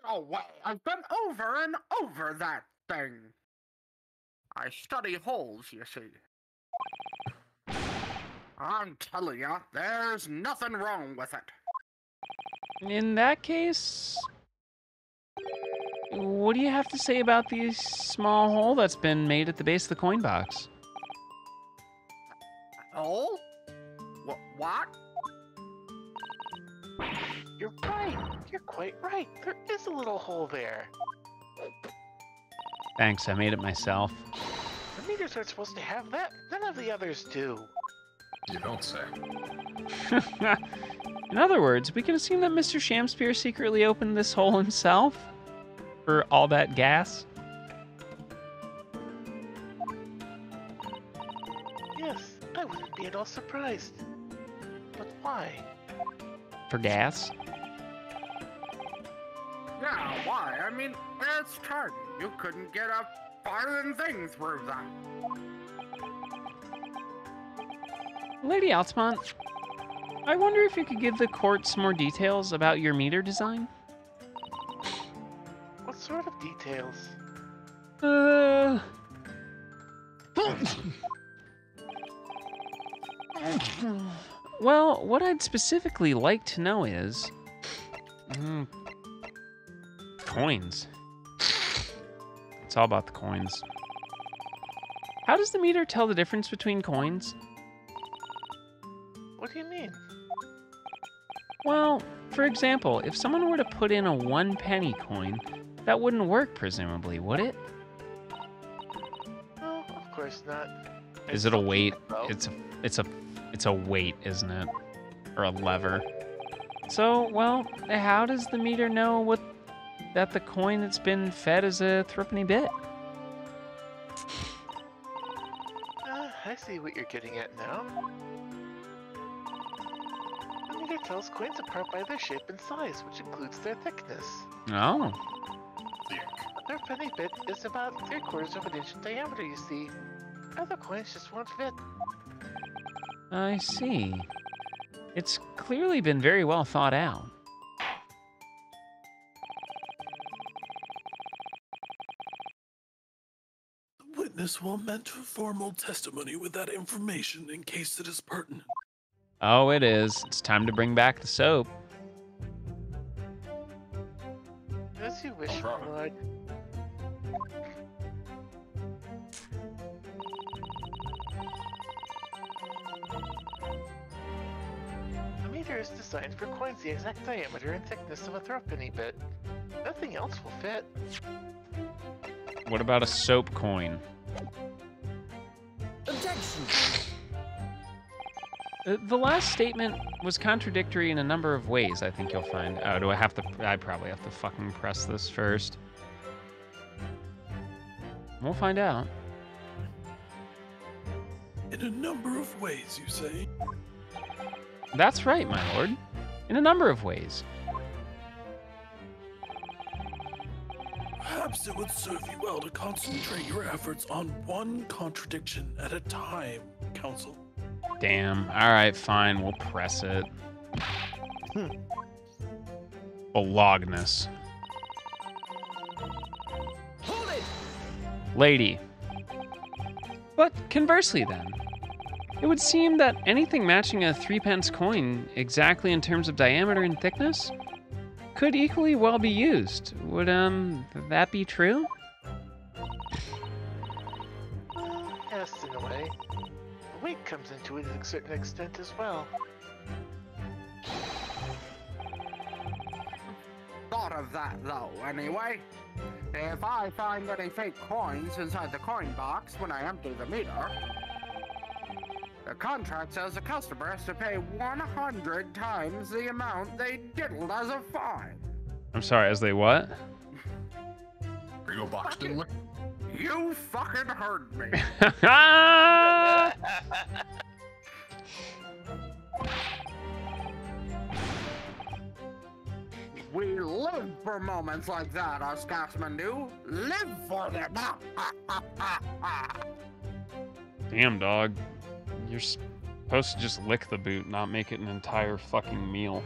Oh, way. I've been over and over that thing. I study holes, you see. I'm telling ya, there's nothing wrong with it. In that case, what do you have to say about the small hole that's been made at the base of the coin box? Hole? What? You're right. You're quite right. There is a little hole there. Thanks, I made it myself. The meters aren't supposed to have that. None of the others do. You don't say. In other words, we can assume that Mr. Shamspear secretly opened this hole himself? For all that gas? Yes, I wouldn't be at all surprised. But why? For gas? Yeah, why? I mean, it's tardy. You couldn't get a foreign thing through that. Lady Altamont, I wonder if you could give the court some more details about your meter design? What sort of details? Well, what I'd specifically like to know is... coins. It's all about the coins. How does the meter tell the difference between coins? What do you mean? Well, for example, if someone were to put in a 1 penny coin, that wouldn't work, presumably, would it? No, of course not. Is it a weight? Oh. It's a weight, isn't it? Or a lever. So, well, how does the meter know that the coin that's been fed is a threepenny bit? I see what you're getting at now. The meter tells coins apart by their shape and size, which includes their thickness. Oh. A threepenny bit is about 3/4 of an inch in diameter, you see. Other coins just won't fit. I see. It's clearly been very well thought out. The witness will amend to formal testimony with that information in case it is pertinent. Oh, it is. It's time to bring back the soap. As you wish, my lord. The meter is designed for coins the exact diameter and thickness of a threepenny bit. Nothing else will fit. What about a soap coin? Objection! The last statement was contradictory in a number of ways, I think you'll find. Oh, do I have to... I probably have to fucking press this first. We'll find out. In a number of ways, you say? That's right, my lord. In a number of ways. Perhaps it would serve you well to concentrate your efforts on one contradiction at a time, counsel. Damn. Alright, fine. We'll press it. Bolognus. Hold it! Lady. But conversely then, it would seem that anything matching a 3-pence coin exactly in terms of diameter and thickness could equally well be used. Would, that be true? Yes, in a way. The weight comes into it to a certain extent as well. thought of that, though, anyway. If I find any fake coins inside the coin box when I empty the meter, the contract says the customer has to pay 100 times the amount they diddled as a fine. I'm sorry, as they what? Are you a box diddler? You fucking heard me. We live for moments like that, us Scotsmen do. Live for them. Damn, dog. You're supposed to just lick the boot, not make it an entire fucking meal.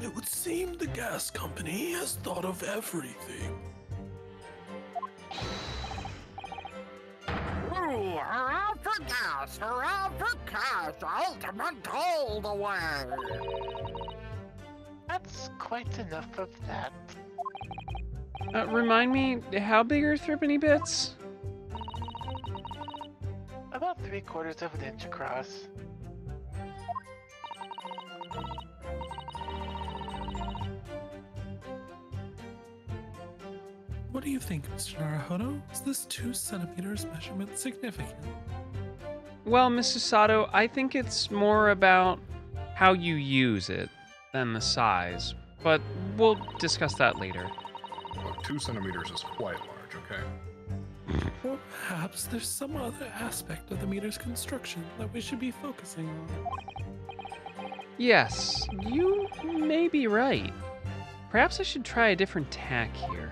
It would seem the gas company has thought of everything. Ooh, hurrah for gas, hurrah for cash, ultimate all the way. That's quite enough of that. Remind me, how big are Threepenny Bits? About 3/4 of an inch across. What do you think, Mr. Naruhodo? Is this 2 centimeters measurement significant? Well, Mrs. Sato, I think it's more about how you use it than the size, but we'll discuss that later. Well, 2 centimeters is quite large, okay? Or perhaps there's some other aspect of the meter's construction that we should be focusing on. Yes, you may be right. Perhaps I should try a different tack here.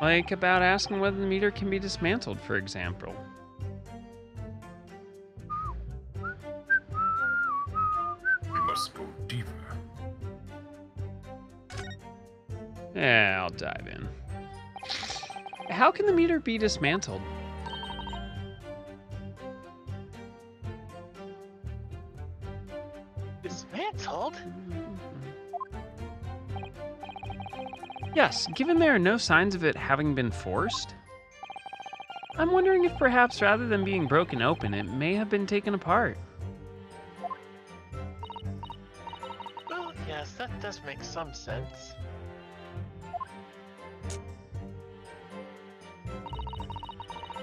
Like about asking whether the meter can be dismantled, for example. We must go deeper. Yeah, I'll dive in. How can the meter be dismantled? Dismantled? Yes, given there are no signs of it having been forced. I'm wondering if perhaps rather than being broken open, it may have been taken apart. Well, yes, that does make some sense.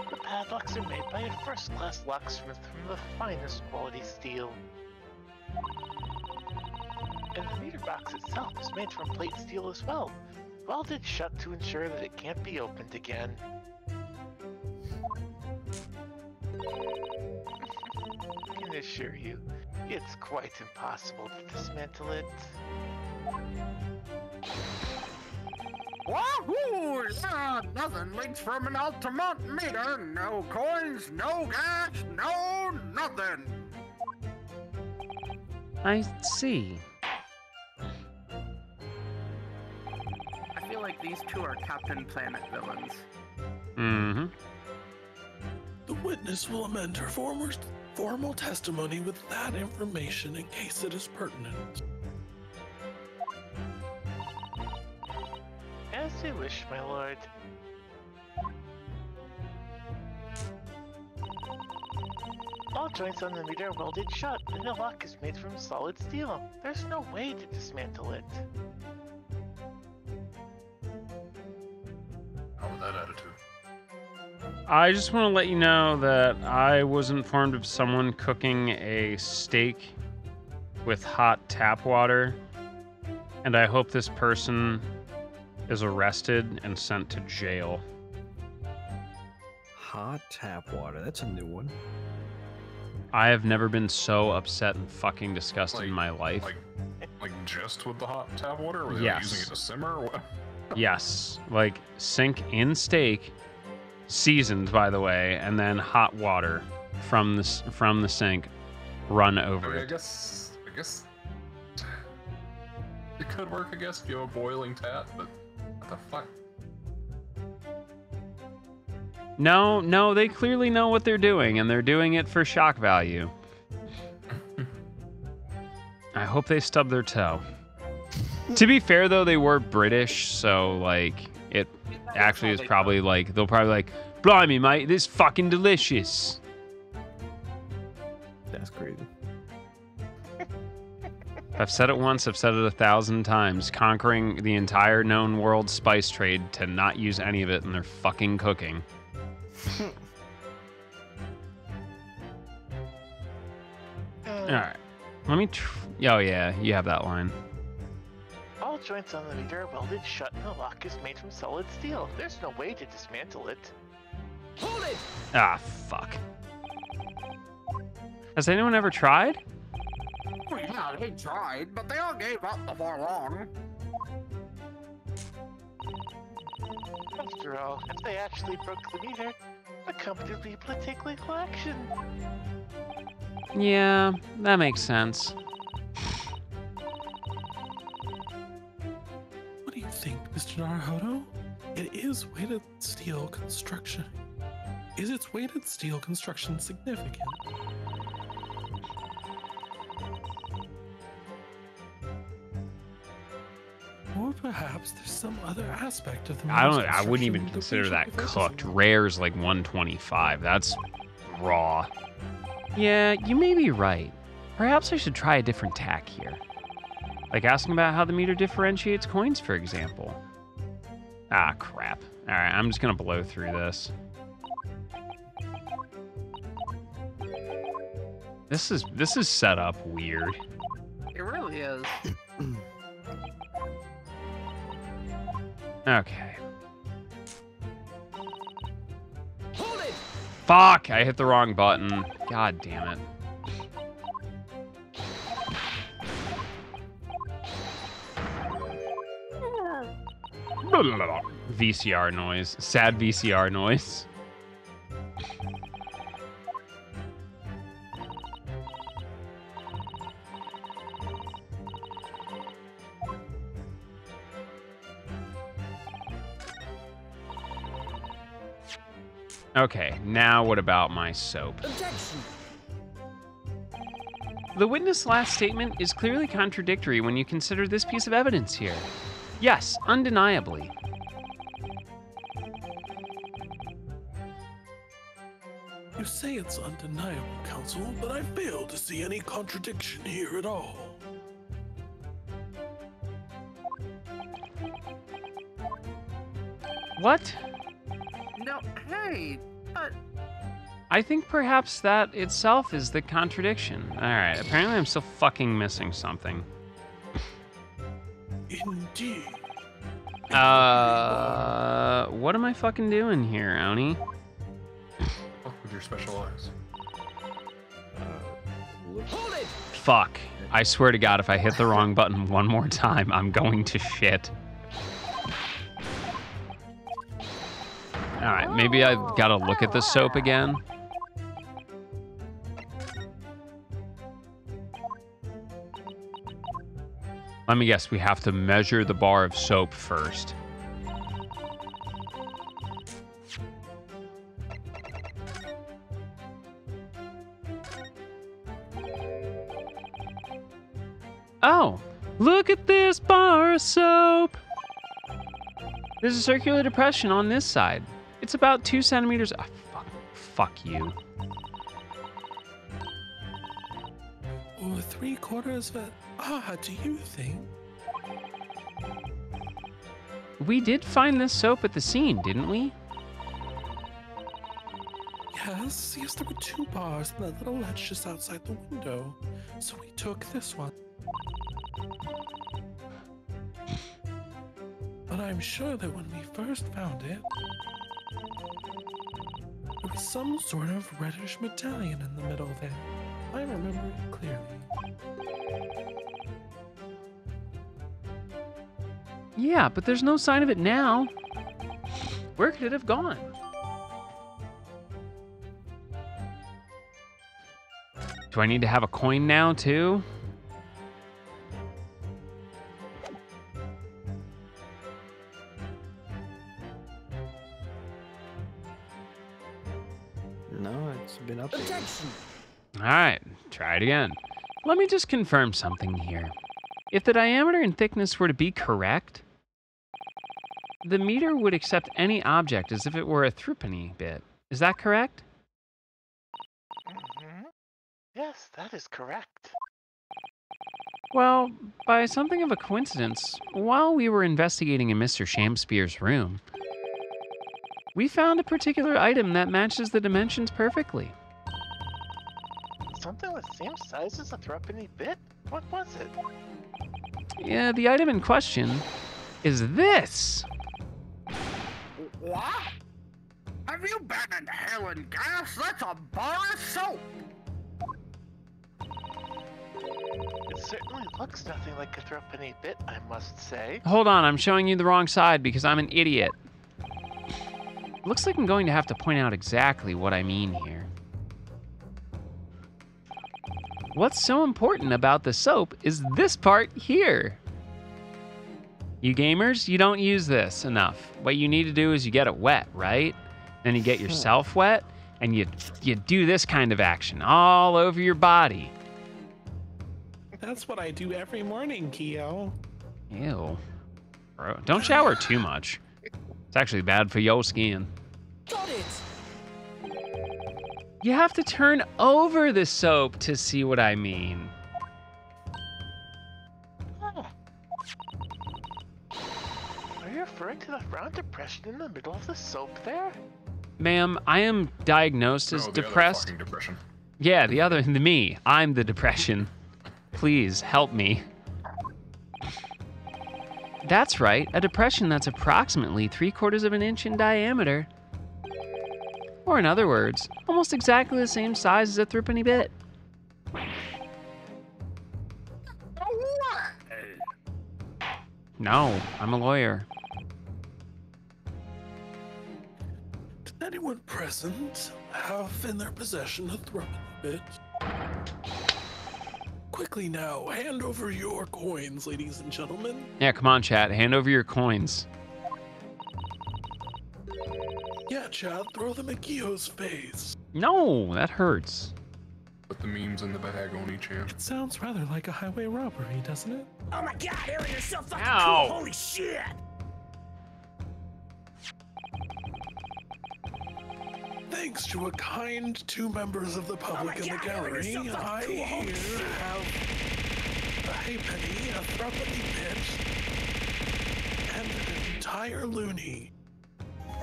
The padlocks are made by a first-class locksmith from the finest quality steel. And the meter box itself is made from plate steel as well, welded shut to ensure that it can't be opened again. I can assure you, it's quite impossible to dismantle it. Wahoo! Yeah, nothing leaks from an ultimate meter. No coins, no gas, no nothing. I see. I feel like these two are Captain Planet villains. Mm-hmm. The witness will amend her formal testimony with that information in case it is pertinent. As you wish, my lord. All joints on the meter are welded shut, and the lock is made from solid steel. There's no way to dismantle it. How with that attitude? I just want to let you know that I was informed of someone cooking a steak with hot tap water, and I hope this person is arrested and sent to jail. Hot tap water. That's a new one. I have never been so upset and fucking disgusted in my life. Like just with the hot tap water? Or were they Yes. using it to simmer? Or what? Yes, like sink in steak, seasoned by the way, and then hot water from the sink run over I it. guess it could work. I guess if you have a boiling tap, but what the fuck? No, they clearly know what they're doing, and they're doing it for shock value. I hope they stub their toe. To be fair, though, they were British, so, like, it actually is probably, like, they'll probably like, blimey, mate, this is fucking delicious. That's crazy. I've said it once, I've said it 1,000 times. Conquering the entire known world spice trade to not use any of it in their fucking cooking. Alright. Let me oh yeah, you have that line. All joints on the meter are welded shut and the lock is made from solid steel. There's no way to dismantle it. Hold it! Ah, fuck. Has anyone ever tried? Oh yeah, they tried, but they all gave up before long. After all, if they actually broke the meter, the company would be able to take legal action. Yeah, that makes sense. What do you think, Mr. Naruhodo? It is weighted steel construction. Is its weighted steel construction significant? Or perhaps there's some other aspect of the I meter's wouldn't even construction consider we that should be cooked. focusing Rare's like 125. That's raw. Yeah, you may be right. Perhaps I should try a different tack here. Like asking about how the meter differentiates coins, for example. Ah, crap. Alright, I'm just gonna blow through this. This is set up weird. It really is. Okay. Hold it! Fuck! I hit the wrong button. God damn it. VCR noise. Sad VCR noise. Okay, now what about my soap? Objection! The witness' last statement is clearly contradictory when you consider this piece of evidence here. Yes, undeniably. You say it's undeniable, Counsel, but I fail to see any contradiction here at all. What? No, hey, but I think perhaps that itself is the contradiction. Alright, apparently I'm still fucking missing something. Indeed. What am I fucking doing here, Oni? With your special eyes. Hold it! Fuck. I swear to God, if I hit the wrong button one more time, I'm going to shit. Alright, maybe I've got to look at the soap again. Let me guess, we have to measure the bar of soap first. Oh, look at this bar of soap. There's a circular depression on this side. It's about 2 centimeters. Oh, fuck you. Or 3/4 of it. Ah, do you think? We did find this soap at the scene, didn't we? Yes, there were 2 bars and a little ledge just outside the window. So we took this one. But I'm sure that when we first found it, there was some sort of reddish medallion in the middle there. I remember it clearly. Yeah, but there's no sign of it now. Where could it have gone? Do I need to have a coin now, too? No, it's been updated. Objection! All right, try it again. Let me just confirm something here. If the diameter and thickness were to be correct, the meter would accept any object as if it were a threepenny bit. Is that correct? Mm-hmm. Yeah, Yes, that is correct. Well, by something of a coincidence, while we were investigating in Mr. Shamspeare's room, we found a particular item that matches the dimensions perfectly. Something the same size as a threepenny bit? What was it? Yeah, the item in question is this. What? Have you been inhaling gas? That's a bar of soap! It certainly looks nothing like a threepenny bit, I must say. Hold on, I'm showing you the wrong side because I'm an idiot. Looks like I'm going to have to point out exactly what I mean here. What's so important about the soap is this part here. You gamers, you don't use this enough. What you need to do is you get it wet, right? Then you get yourself wet, and you do this kind of action all over your body. That's what I do every morning, Keo. Ew. Bro, don't shower too much. It's actually bad for your skin. Got it! You have to turn over the soap to see what I mean. Huh. Are you referring to the frown depression in the middle of the soap there? Ma'am, I am diagnosed as No, the depressed. other fucking depression. Yeah, the me. I'm the depression. Please help me. That's right, a depression that's approximately 3/4 of an inch in diameter. Or in other words, almost exactly the same size as a threepenny bit. No, I'm a lawyer. Did anyone present have in their possession a threepenny bit? Quickly now, hand over your coins, ladies and gentlemen. Yeah, come on, chat. Hand over your coins. Yeah, Chad, throw them at Keo's face. No, that hurts. Put the memes in the bag on each hand. It sounds rather like a highway robbery, doesn't it? Oh my god, Aaron, you're so fucking Ow. cool! Holy shit! Thanks to a kind two members of the public in the God, gallery, you're so fucking I cool. Holy here shit. have a halfpenny, a threepenny bit, and an entire loony. ま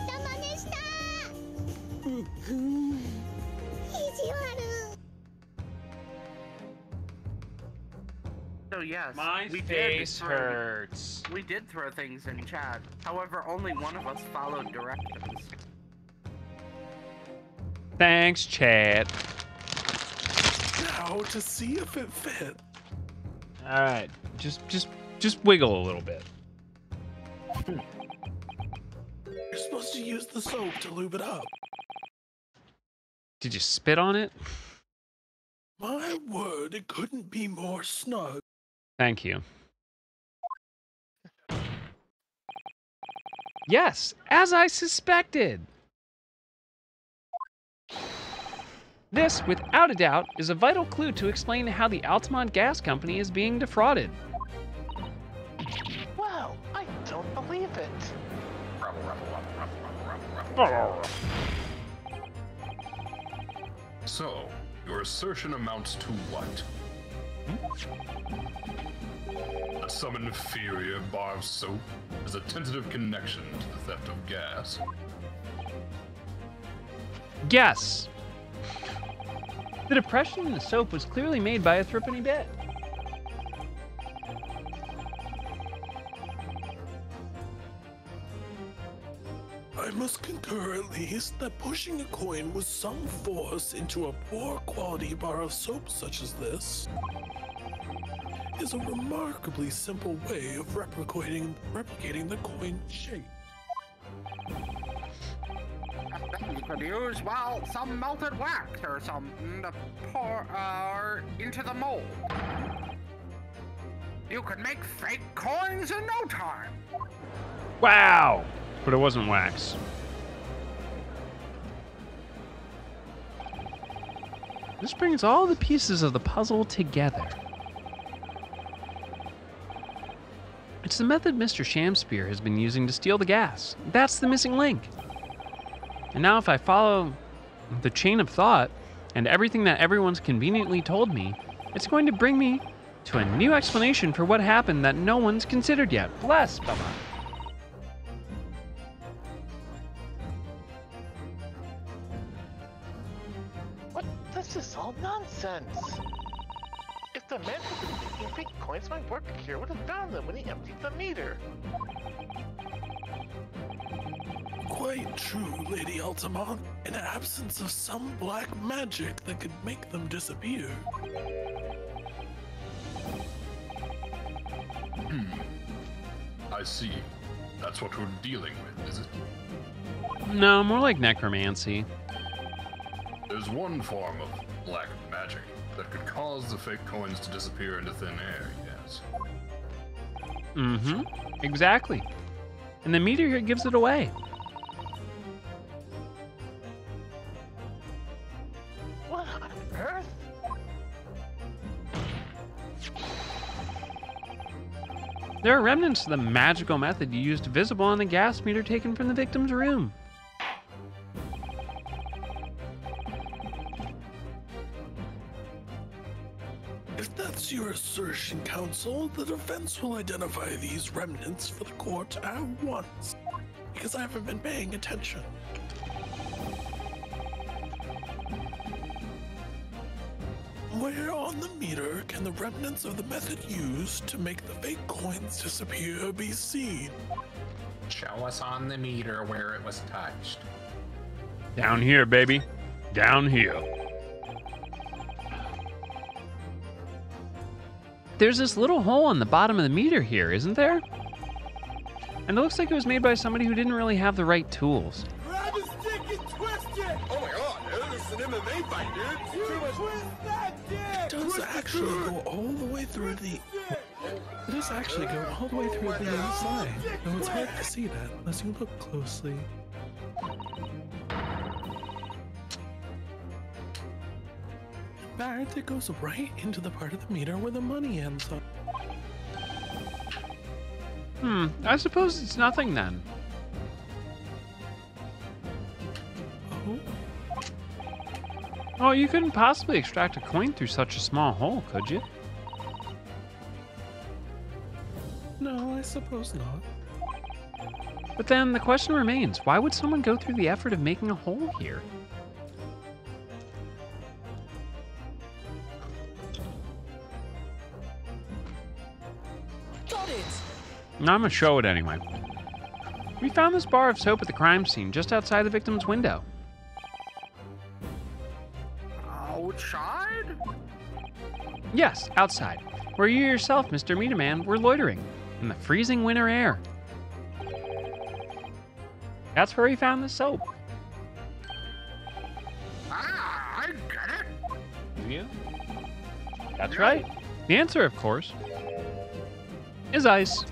た真似した。意地悪。 So yes, My we face did hurts. We did throw things in chat. However, only one of us followed directions. Thanks, chat. Now to see if it fit. All right, just wiggle a little bit. You're supposed to use the soap to lube it up. Did you spit on it? My word, it couldn't be more snug. Thank you. Yes, as I suspected. This, without a doubt, is a vital clue to explain how the Altamont Gas Company is being defrauded. Wow, I don't believe it. So, your assertion amounts to what? That some inferior bar of soap has a tentative connection to the theft of gas. Guess. The depression in the soap was clearly made by a threepenny bit. I must concur at least that pushing a coin with some force into a poor quality bar of soap such as this is a remarkably simple way of replicating the coin shape. You could use, well, some melted wax or something to pour into the mold. You could make fake coins in no time. Wow! But it wasn't wax. This brings all the pieces of the puzzle together. It's the method Mr. Shamspeare has been using to steal the gas. That's the missing link. And now if I follow the chain of thought and everything that everyone's conveniently told me, it's going to bring me to a new explanation for what happened that no one's considered yet. Bless, Baba. What? This is all nonsense. If the man who was making fake coins might work here would have found them when he emptied the meter. Quite true, Lady Altamont. In absence of some black magic that could make them disappear. I see. That's what we're dealing with, is it? No, more like necromancy. There's one form of black magic that could cause the fake coins to disappear into thin air, yes. Mm-hmm. Exactly. And the meter here gives it away. What on earth? There are remnants of the magical method used visible on the gas meter taken from the victim's room. If that's your assertion, Counsel, the defense will identify these remnants for the court at once. Because I haven't been paying attention. Where on the meter can the remnants of the method used to make the fake coins disappear be seen? Show us on the meter where it was touched. Down here, baby. Down here. There's this little hole on the bottom of the meter here, isn't there? And it looks like it was made by somebody who didn't really have the right tools. Grab his dick and twist it! Oh my god, dude, this is an MMA fight, dude. Twist that dick! It does actually go all the way through the... It does actually go all the way through the inside. Though it's hard to see that unless you look closely. In fact, it goes right into the part of the meter where the money ends up. I suppose it's nothing then. Oh? Oh, you couldn't possibly extract a coin through such a small hole, could you? No, I suppose not. But then the question remains, why would someone go through the effort of making a hole here? Got it! I'm gonna show it anyway. We found this bar of soap at the crime scene, just outside the victim's window. Outside? Yes, outside, where you yourself, Mr. Meter Man, were loitering in the freezing winter air. That's where we found the soap. Ah, I get it. Do you? That's right. The answer, of course, is ice.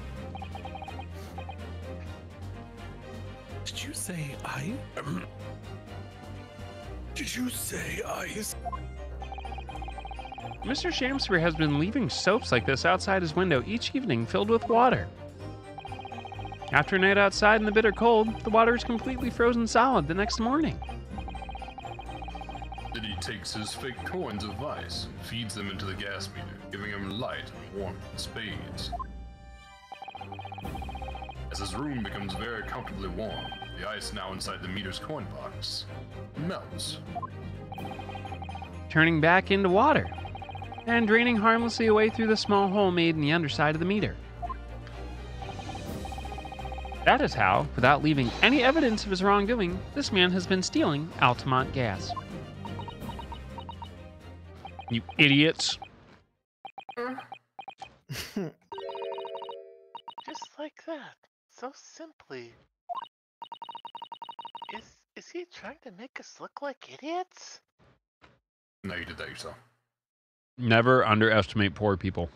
Did you say I? Did you say ice? Mr. Shamsbury has been leaving soaps like this outside his window each evening filled with water. After a night outside in the bitter cold, the water is completely frozen solid the next morning. Then he takes his fake coins of ice and feeds them into the gas meter, giving him light and warmth in spades. As his room becomes very comfortably warm, the ice now inside the meter's coin box melts. Turning back into water and draining harmlessly away through the small hole made in the underside of the meter. That is how, without leaving any evidence of his wrongdoing, this man has been stealing Altamont gas. You idiots. Just like that. So simply. Is he trying to make us look like idiots? No, you did that yourself. Never underestimate poor people.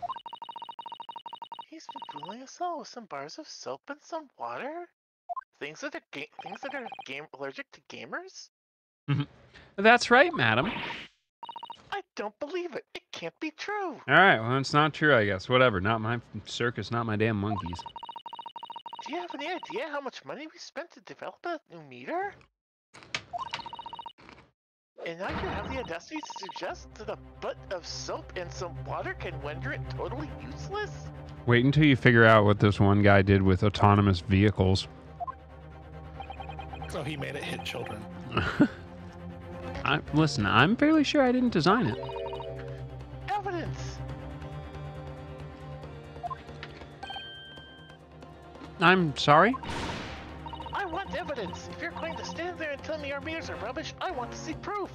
He's been fooling us all with some bars of soap and some water? Things that are allergic to gamers? That's right, madam. I don't believe it. It can't be true. All right, well, it's not true, I guess. Whatever. Not my circus, not my damn monkeys. Do you have any idea how much money we spent to develop a new meter? And now you have the audacity to suggest that a butt of soap and some water can render it totally useless? Wait until you figure out what this one guy did with autonomous vehicles. So he made it hit children. Listen, I'm fairly sure I didn't design it. Evidence! I'm sorry? I want evidence! If you're going to stand there and tell me our meters are rubbish, I want to see proof!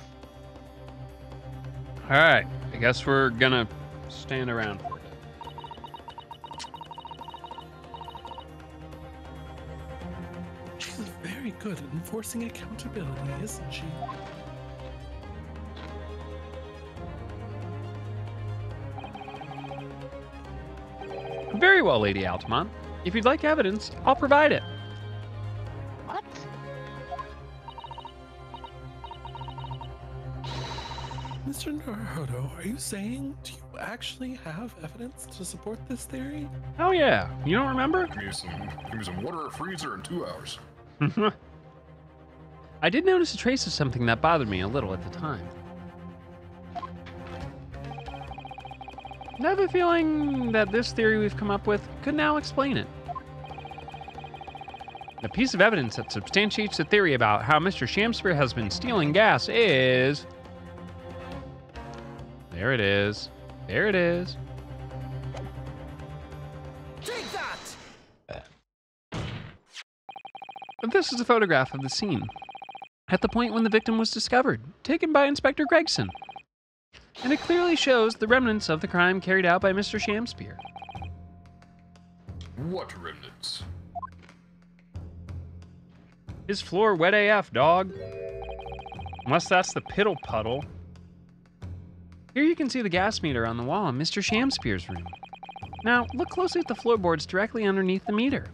Alright, I guess we're gonna stand around for it. She's very good at enforcing accountability, isn't she? Very well, Lady Altamont. If you'd like evidence, I'll provide it. What? Mr. Naruto, are you saying, do you actually have evidence to support this theory? Oh yeah, you don't remember? Give me some water or freezer in 2 hours. I did notice a trace of something that bothered me a little at the time. I have a feeling that this theory we've come up with could now explain it. The piece of evidence that substantiates the theory about how Mr. Shamspear has been stealing gas is... There it is. There it is. Take that! This is a photograph of the scene at the point when the victim was discovered, taken by Inspector Gregson. And it clearly shows the remnants of the crime carried out by Mr. Shamspear. What remnants? His floor wet AF, dog. Unless that's the piddle puddle. Here you can see the gas meter on the wall in Mr. Shamspear's room. Now, look closely at the floorboards directly underneath the meter.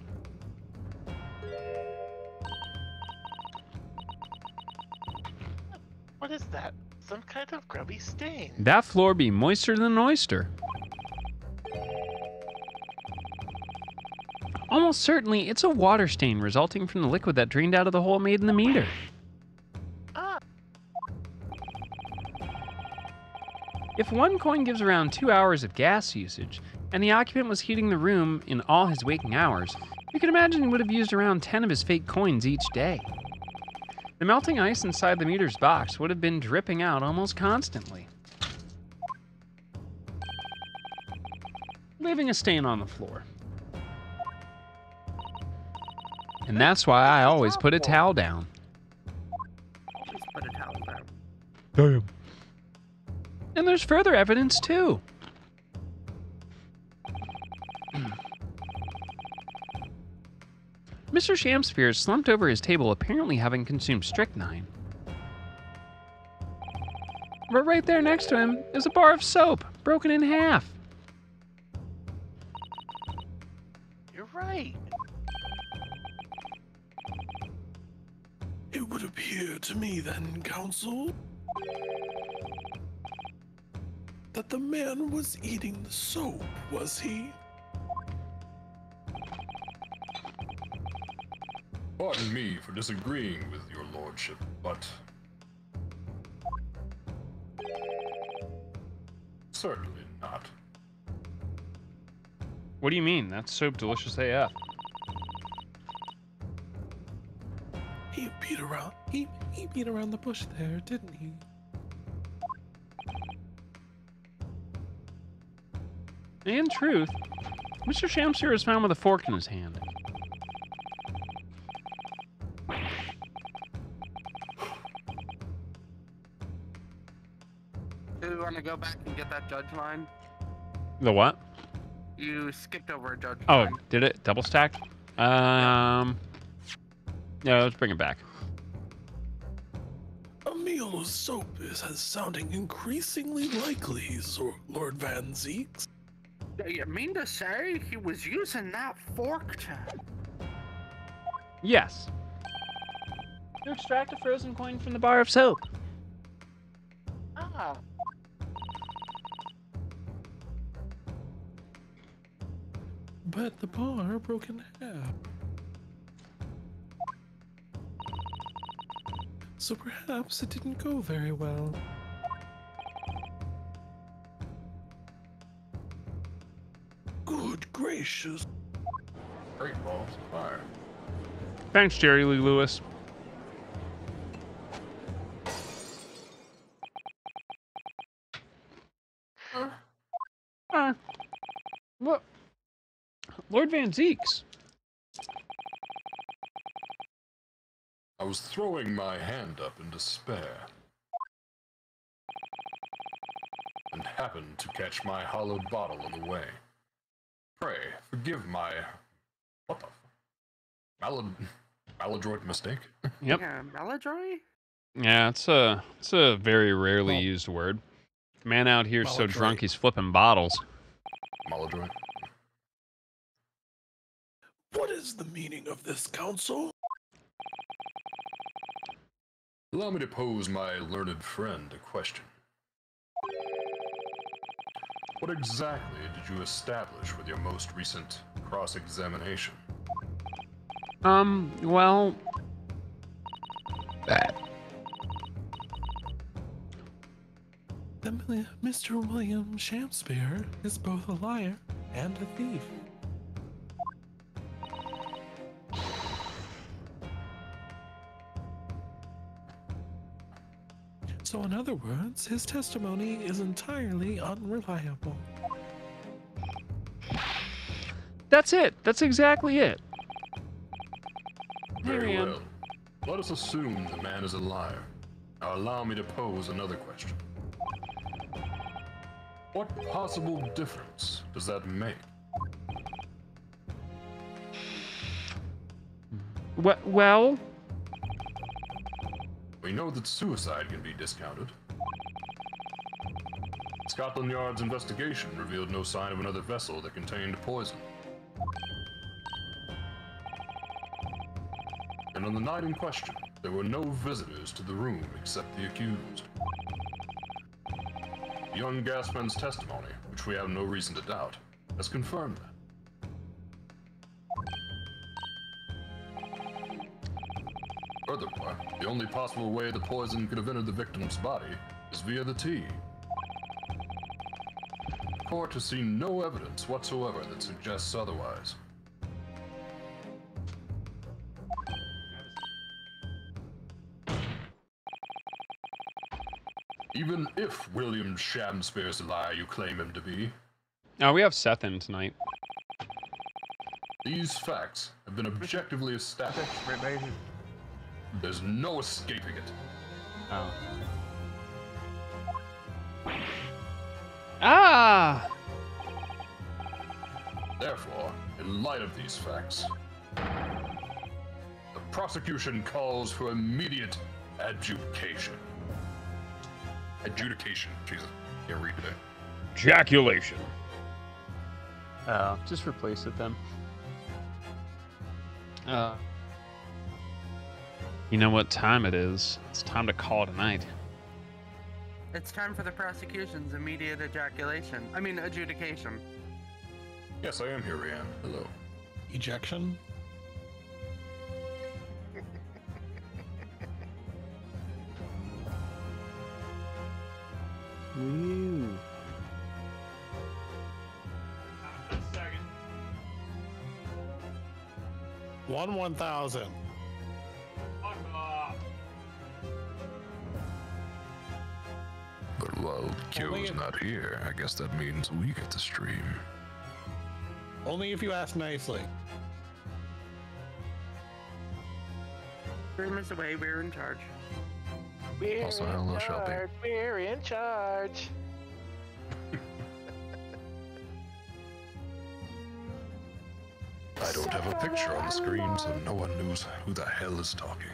What is that? Some kind of grubby stain. That floor be moister than an oyster. Almost certainly, it's a water stain resulting from the liquid that drained out of the hole made in the meter. Ah, If one coin gives around 2 hours of gas usage, and the occupant was heating the room in all his waking hours, you can imagine he would have used around 10 of his fake coins each day. The melting ice inside the meter's box would have been dripping out almost constantly, leaving a stain on the floor. And that's why I always put a towel down. Always put a towel down. Damn. And there's further evidence too. Mr. Shamspear slumped over his table, apparently having consumed strychnine. But right there next to him is a bar of soap, broken in half. you're right. It would appear to me then, Counsel, that the man was eating the soap, was he? Pardon me for disagreeing with your lordship, but... certainly not. What do you mean? That's soap delicious AF. He beat around. He beat around the bush there, didn't he? In truth, Mr. Shamspear was found with a fork in his hand. Do we want to go back and get that judge line? The what? You skipped over a judge Oh, line. did it? Double stacked? Yeah, let's bring it back. A meal of soap is sounding increasingly likely, Lord Van Zeeks. Do you mean to say he was using that fork to... Yes. To extract a frozen coin from the bar of soap. Ah, But the bar broke in half. So perhaps it didn't go very well. Good gracious. Great balls of fire. Thanks, Jerry Lee Lewis. What? Lord Van Zeeks. I was throwing my hand up in despair and happened to catch my hollowed bottle on the way. Pray, forgive my... what the... maladroit mistake? Yep. Yeah, Maladroy? Yeah, it's a very rarely used word. Man out here so drunk he's flipping bottles. Maladroit. What is the meaning of this, Council? Allow me to pose my learned friend a question. What exactly did you establish with your most recent cross-examination? Well... Mr. William Shakespeare is both a liar and a thief. So in other words, his testimony is entirely unreliable. That's it. That's exactly it. Very Marianne. well. Let us assume the man is a liar. Now allow me to pose another question. What possible difference does that make? Well... We know that suicide can be discounted. Scotland Yard's investigation revealed no sign of another vessel that contained poison. And on the night in question, there were no visitors to the room except the accused. The young gasman's testimony, which we have no reason to doubt, has confirmed that. Furthermore, the only possible way the poison could have entered the victim's body is via the tea. The court has seen no evidence whatsoever that suggests otherwise. Even if William Shakespeare's the liar you claim him to be, Oh, we have Seth in tonight. these facts have been objectively established. There's no escaping it. Oh. Ah! Therefore, in light of these facts, the prosecution calls for immediate adjudication. Adjudication. Jesus, can't read today. Ejaculation. Just replace it then. You know what time it is? It's time to call it a night. It's time for the prosecution's immediate ejaculation. I mean, adjudication. Yes, I am here, Rianne. Hello. Ejection? Woo. One 1,000. But while Kyo's not here, I guess that means we get to stream. Only if you ask nicely. Rumors away, we're in charge. We're Also, in hello, Shelby. charge. We're in charge. I don't have a picture on the screen, so no one knows who the hell is talking.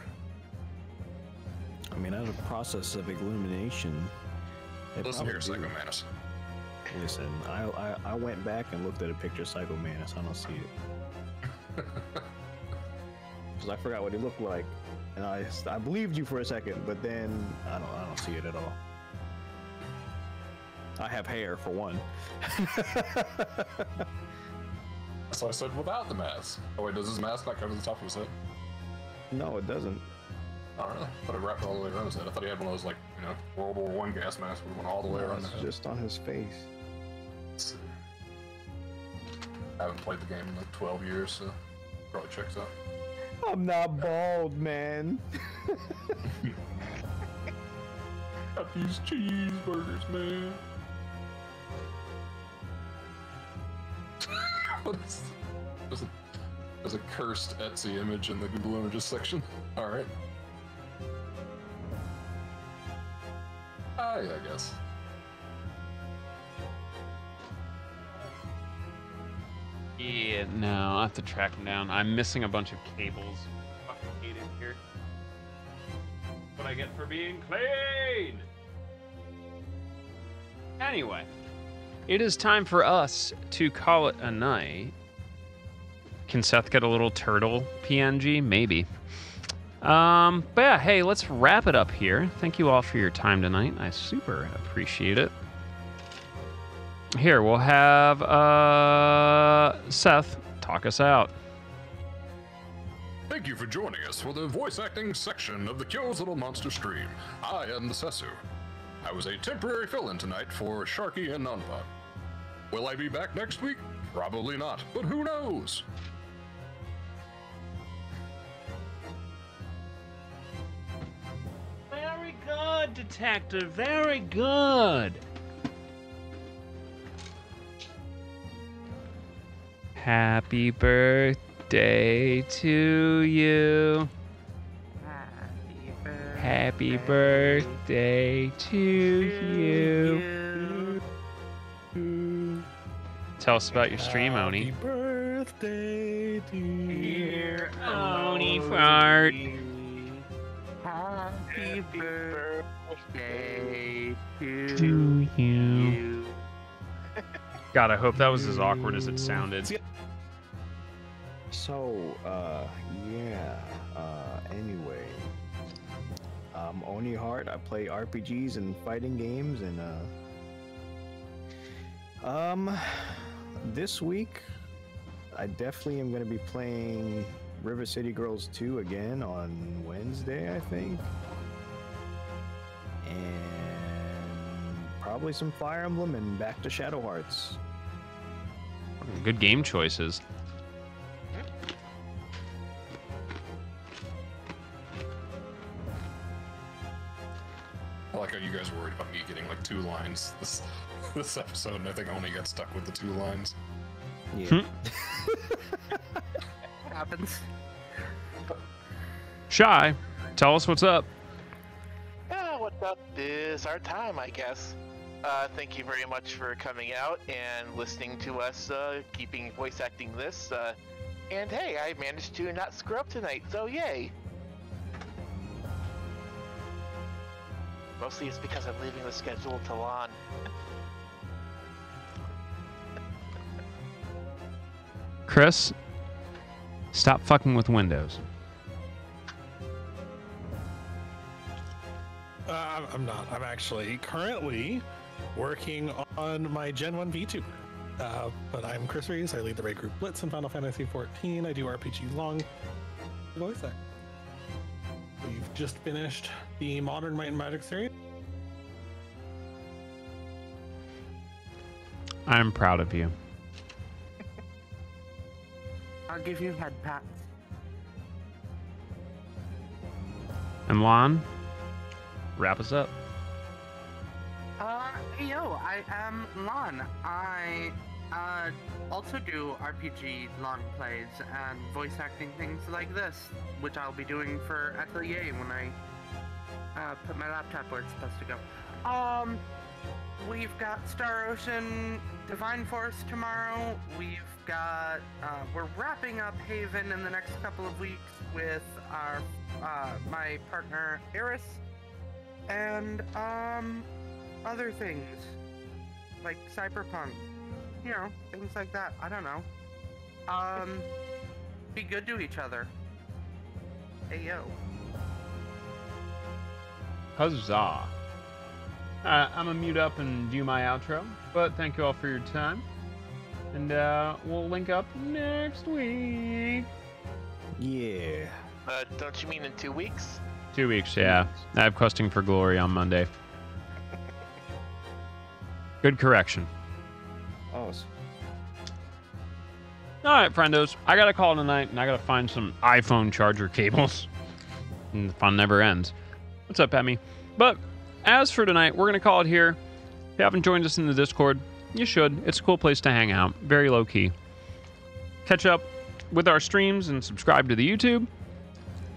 I mean, as a process of illumination. it Listen here, probably- Psycho Manus. Listen, I went back and looked at a picture of Psycho Manus. I don't see it. Because I forgot what he looked like. And I believed you for a second, but then I don't see it at all. I have hair for one. So I said without the mask. Oh wait, does his mask not cover the top of his head? No, it doesn't. I don't know. I thought it wrapped all the way around his head. I thought he had one of those, like, you know, World War I gas masks that went all the way around the It's head. just on his face. Let's see. I haven't played the game in like 12 years, so probably checks out. I'm not bald, man. Got these cheeseburgers, man. There's a cursed Etsy image in the Google Images section. Alright. Yeah, I guess. Yeah, no, I'll have to track him down. I'm missing a bunch of cables. Fucking hate it here. What I get for being clean! Anyway, it is time for us to call it a night. Can Seth get a little turtle PNG? Maybe. But yeah, hey, let's wrap it up here. Thank you all for your time tonight. I super appreciate it. Here, we'll have Seth talk us out. Thank you for joining us for the voice acting section of the Kills Little Monster stream. I am the Sessu. I was a temporary fill-in tonight for Sharky and Nonpon. Will I be back next week? Probably not, but who knows? Very good, detective. Very good. Happy birthday to you. Happy birthday to you. Tell us about your stream, Oni. Happy birthday, dear Oni fart. Happy birthday To you. God, I hope that was as awkward as it sounded. So, anyway. I'm Oni Hart. I play RPGs and fighting games, and, this week, I definitely am going to be playing River City Girls 2 again on Wednesday, I think. And probably some Fire Emblem and back to Shadow Hearts. Good game choices. I like how you guys were worried about me getting like 2 lines this episode, and I think I only got stuck with the 2 lines. Yeah. happens. Shy, tell us what's up. What's up is our time, I guess. Thank you very much for coming out and listening to us, keeping voice acting this. And hey, I managed to not screw up tonight, so yay! Mostly it's because I'm leaving the schedule to Lon. Chris, stop fucking with Windows. I'm not. I'm actually currently working on my Gen 1 VTuber. But I'm Chris Rees. I lead the raid group Blitz in Final Fantasy XIV. I do RPG long voice act. We've just finished the Modern Might and Magic series. I'm proud of you. I'll give you head pats. And Lon, wrap us up. I am Lon. I also do RPG long plays and voice acting things like this, which I'll be doing for Atelier when I put my laptop where it's supposed to go. We've got Star Ocean Divine Force tomorrow. We've got we're wrapping up Haven in the next couple of weeks with our my partner Eris, and other things like Cyberpunk, you know, things like that. I don't know. Be good to each other. Hey yo. Huzzah. I'm gonna mute up and do my outro, but thank you all for your time. And we'll link up next week. Yeah. Don't you mean in 2 weeks? 2 weeks, yeah. I have Questing for Glory on Monday. Good correction. Oh, All right, friendos. I got to call tonight, and I got to find some iPhone charger cables. And the fun never ends. What's up, Emmy? But as for tonight, we're going to call it here. If you haven't joined us in the Discord, you should. It's a cool place to hang out. Very low-key. Catch up with our streams and subscribe to the YouTube.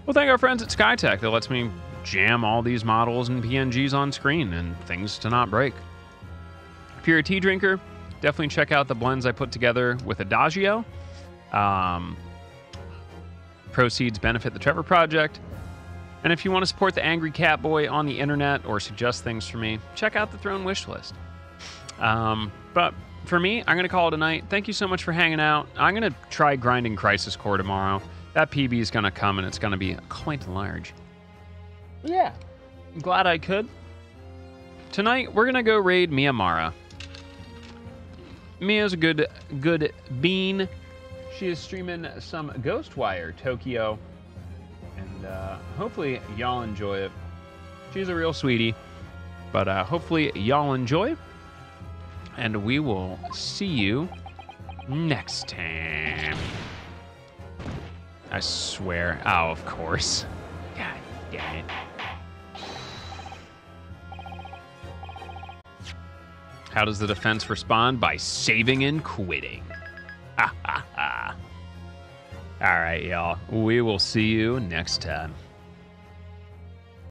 Well, thank our friends at SkyTech that lets me jam all these models and PNGs on screen and things to not break. If you're a tea drinker, definitely check out the blends I put together with Adagio. Proceeds benefit the Trevor Project. And if you want to support the Angry Cat Boy on the internet or suggest things for me, check out the Throne wish list. But for me, I'm going to call it a night. Thank you so much for hanging out. I'm going to try grinding Crisis Core tomorrow. That PB is going to come, and it's going to be quite large. Yeah. I'm glad I could. Tonight, we're going to go raid Miyamara. Mia's a good bean. She is streaming some Ghostwire Tokyo. And hopefully y'all enjoy it. She's a real sweetie. But hopefully y'all enjoy. And we will see you next time. I swear. Oh, of course. God damn it. How does the defense respond? By saving and quitting. Ha ha ha. All right, y'all. We will see you next time.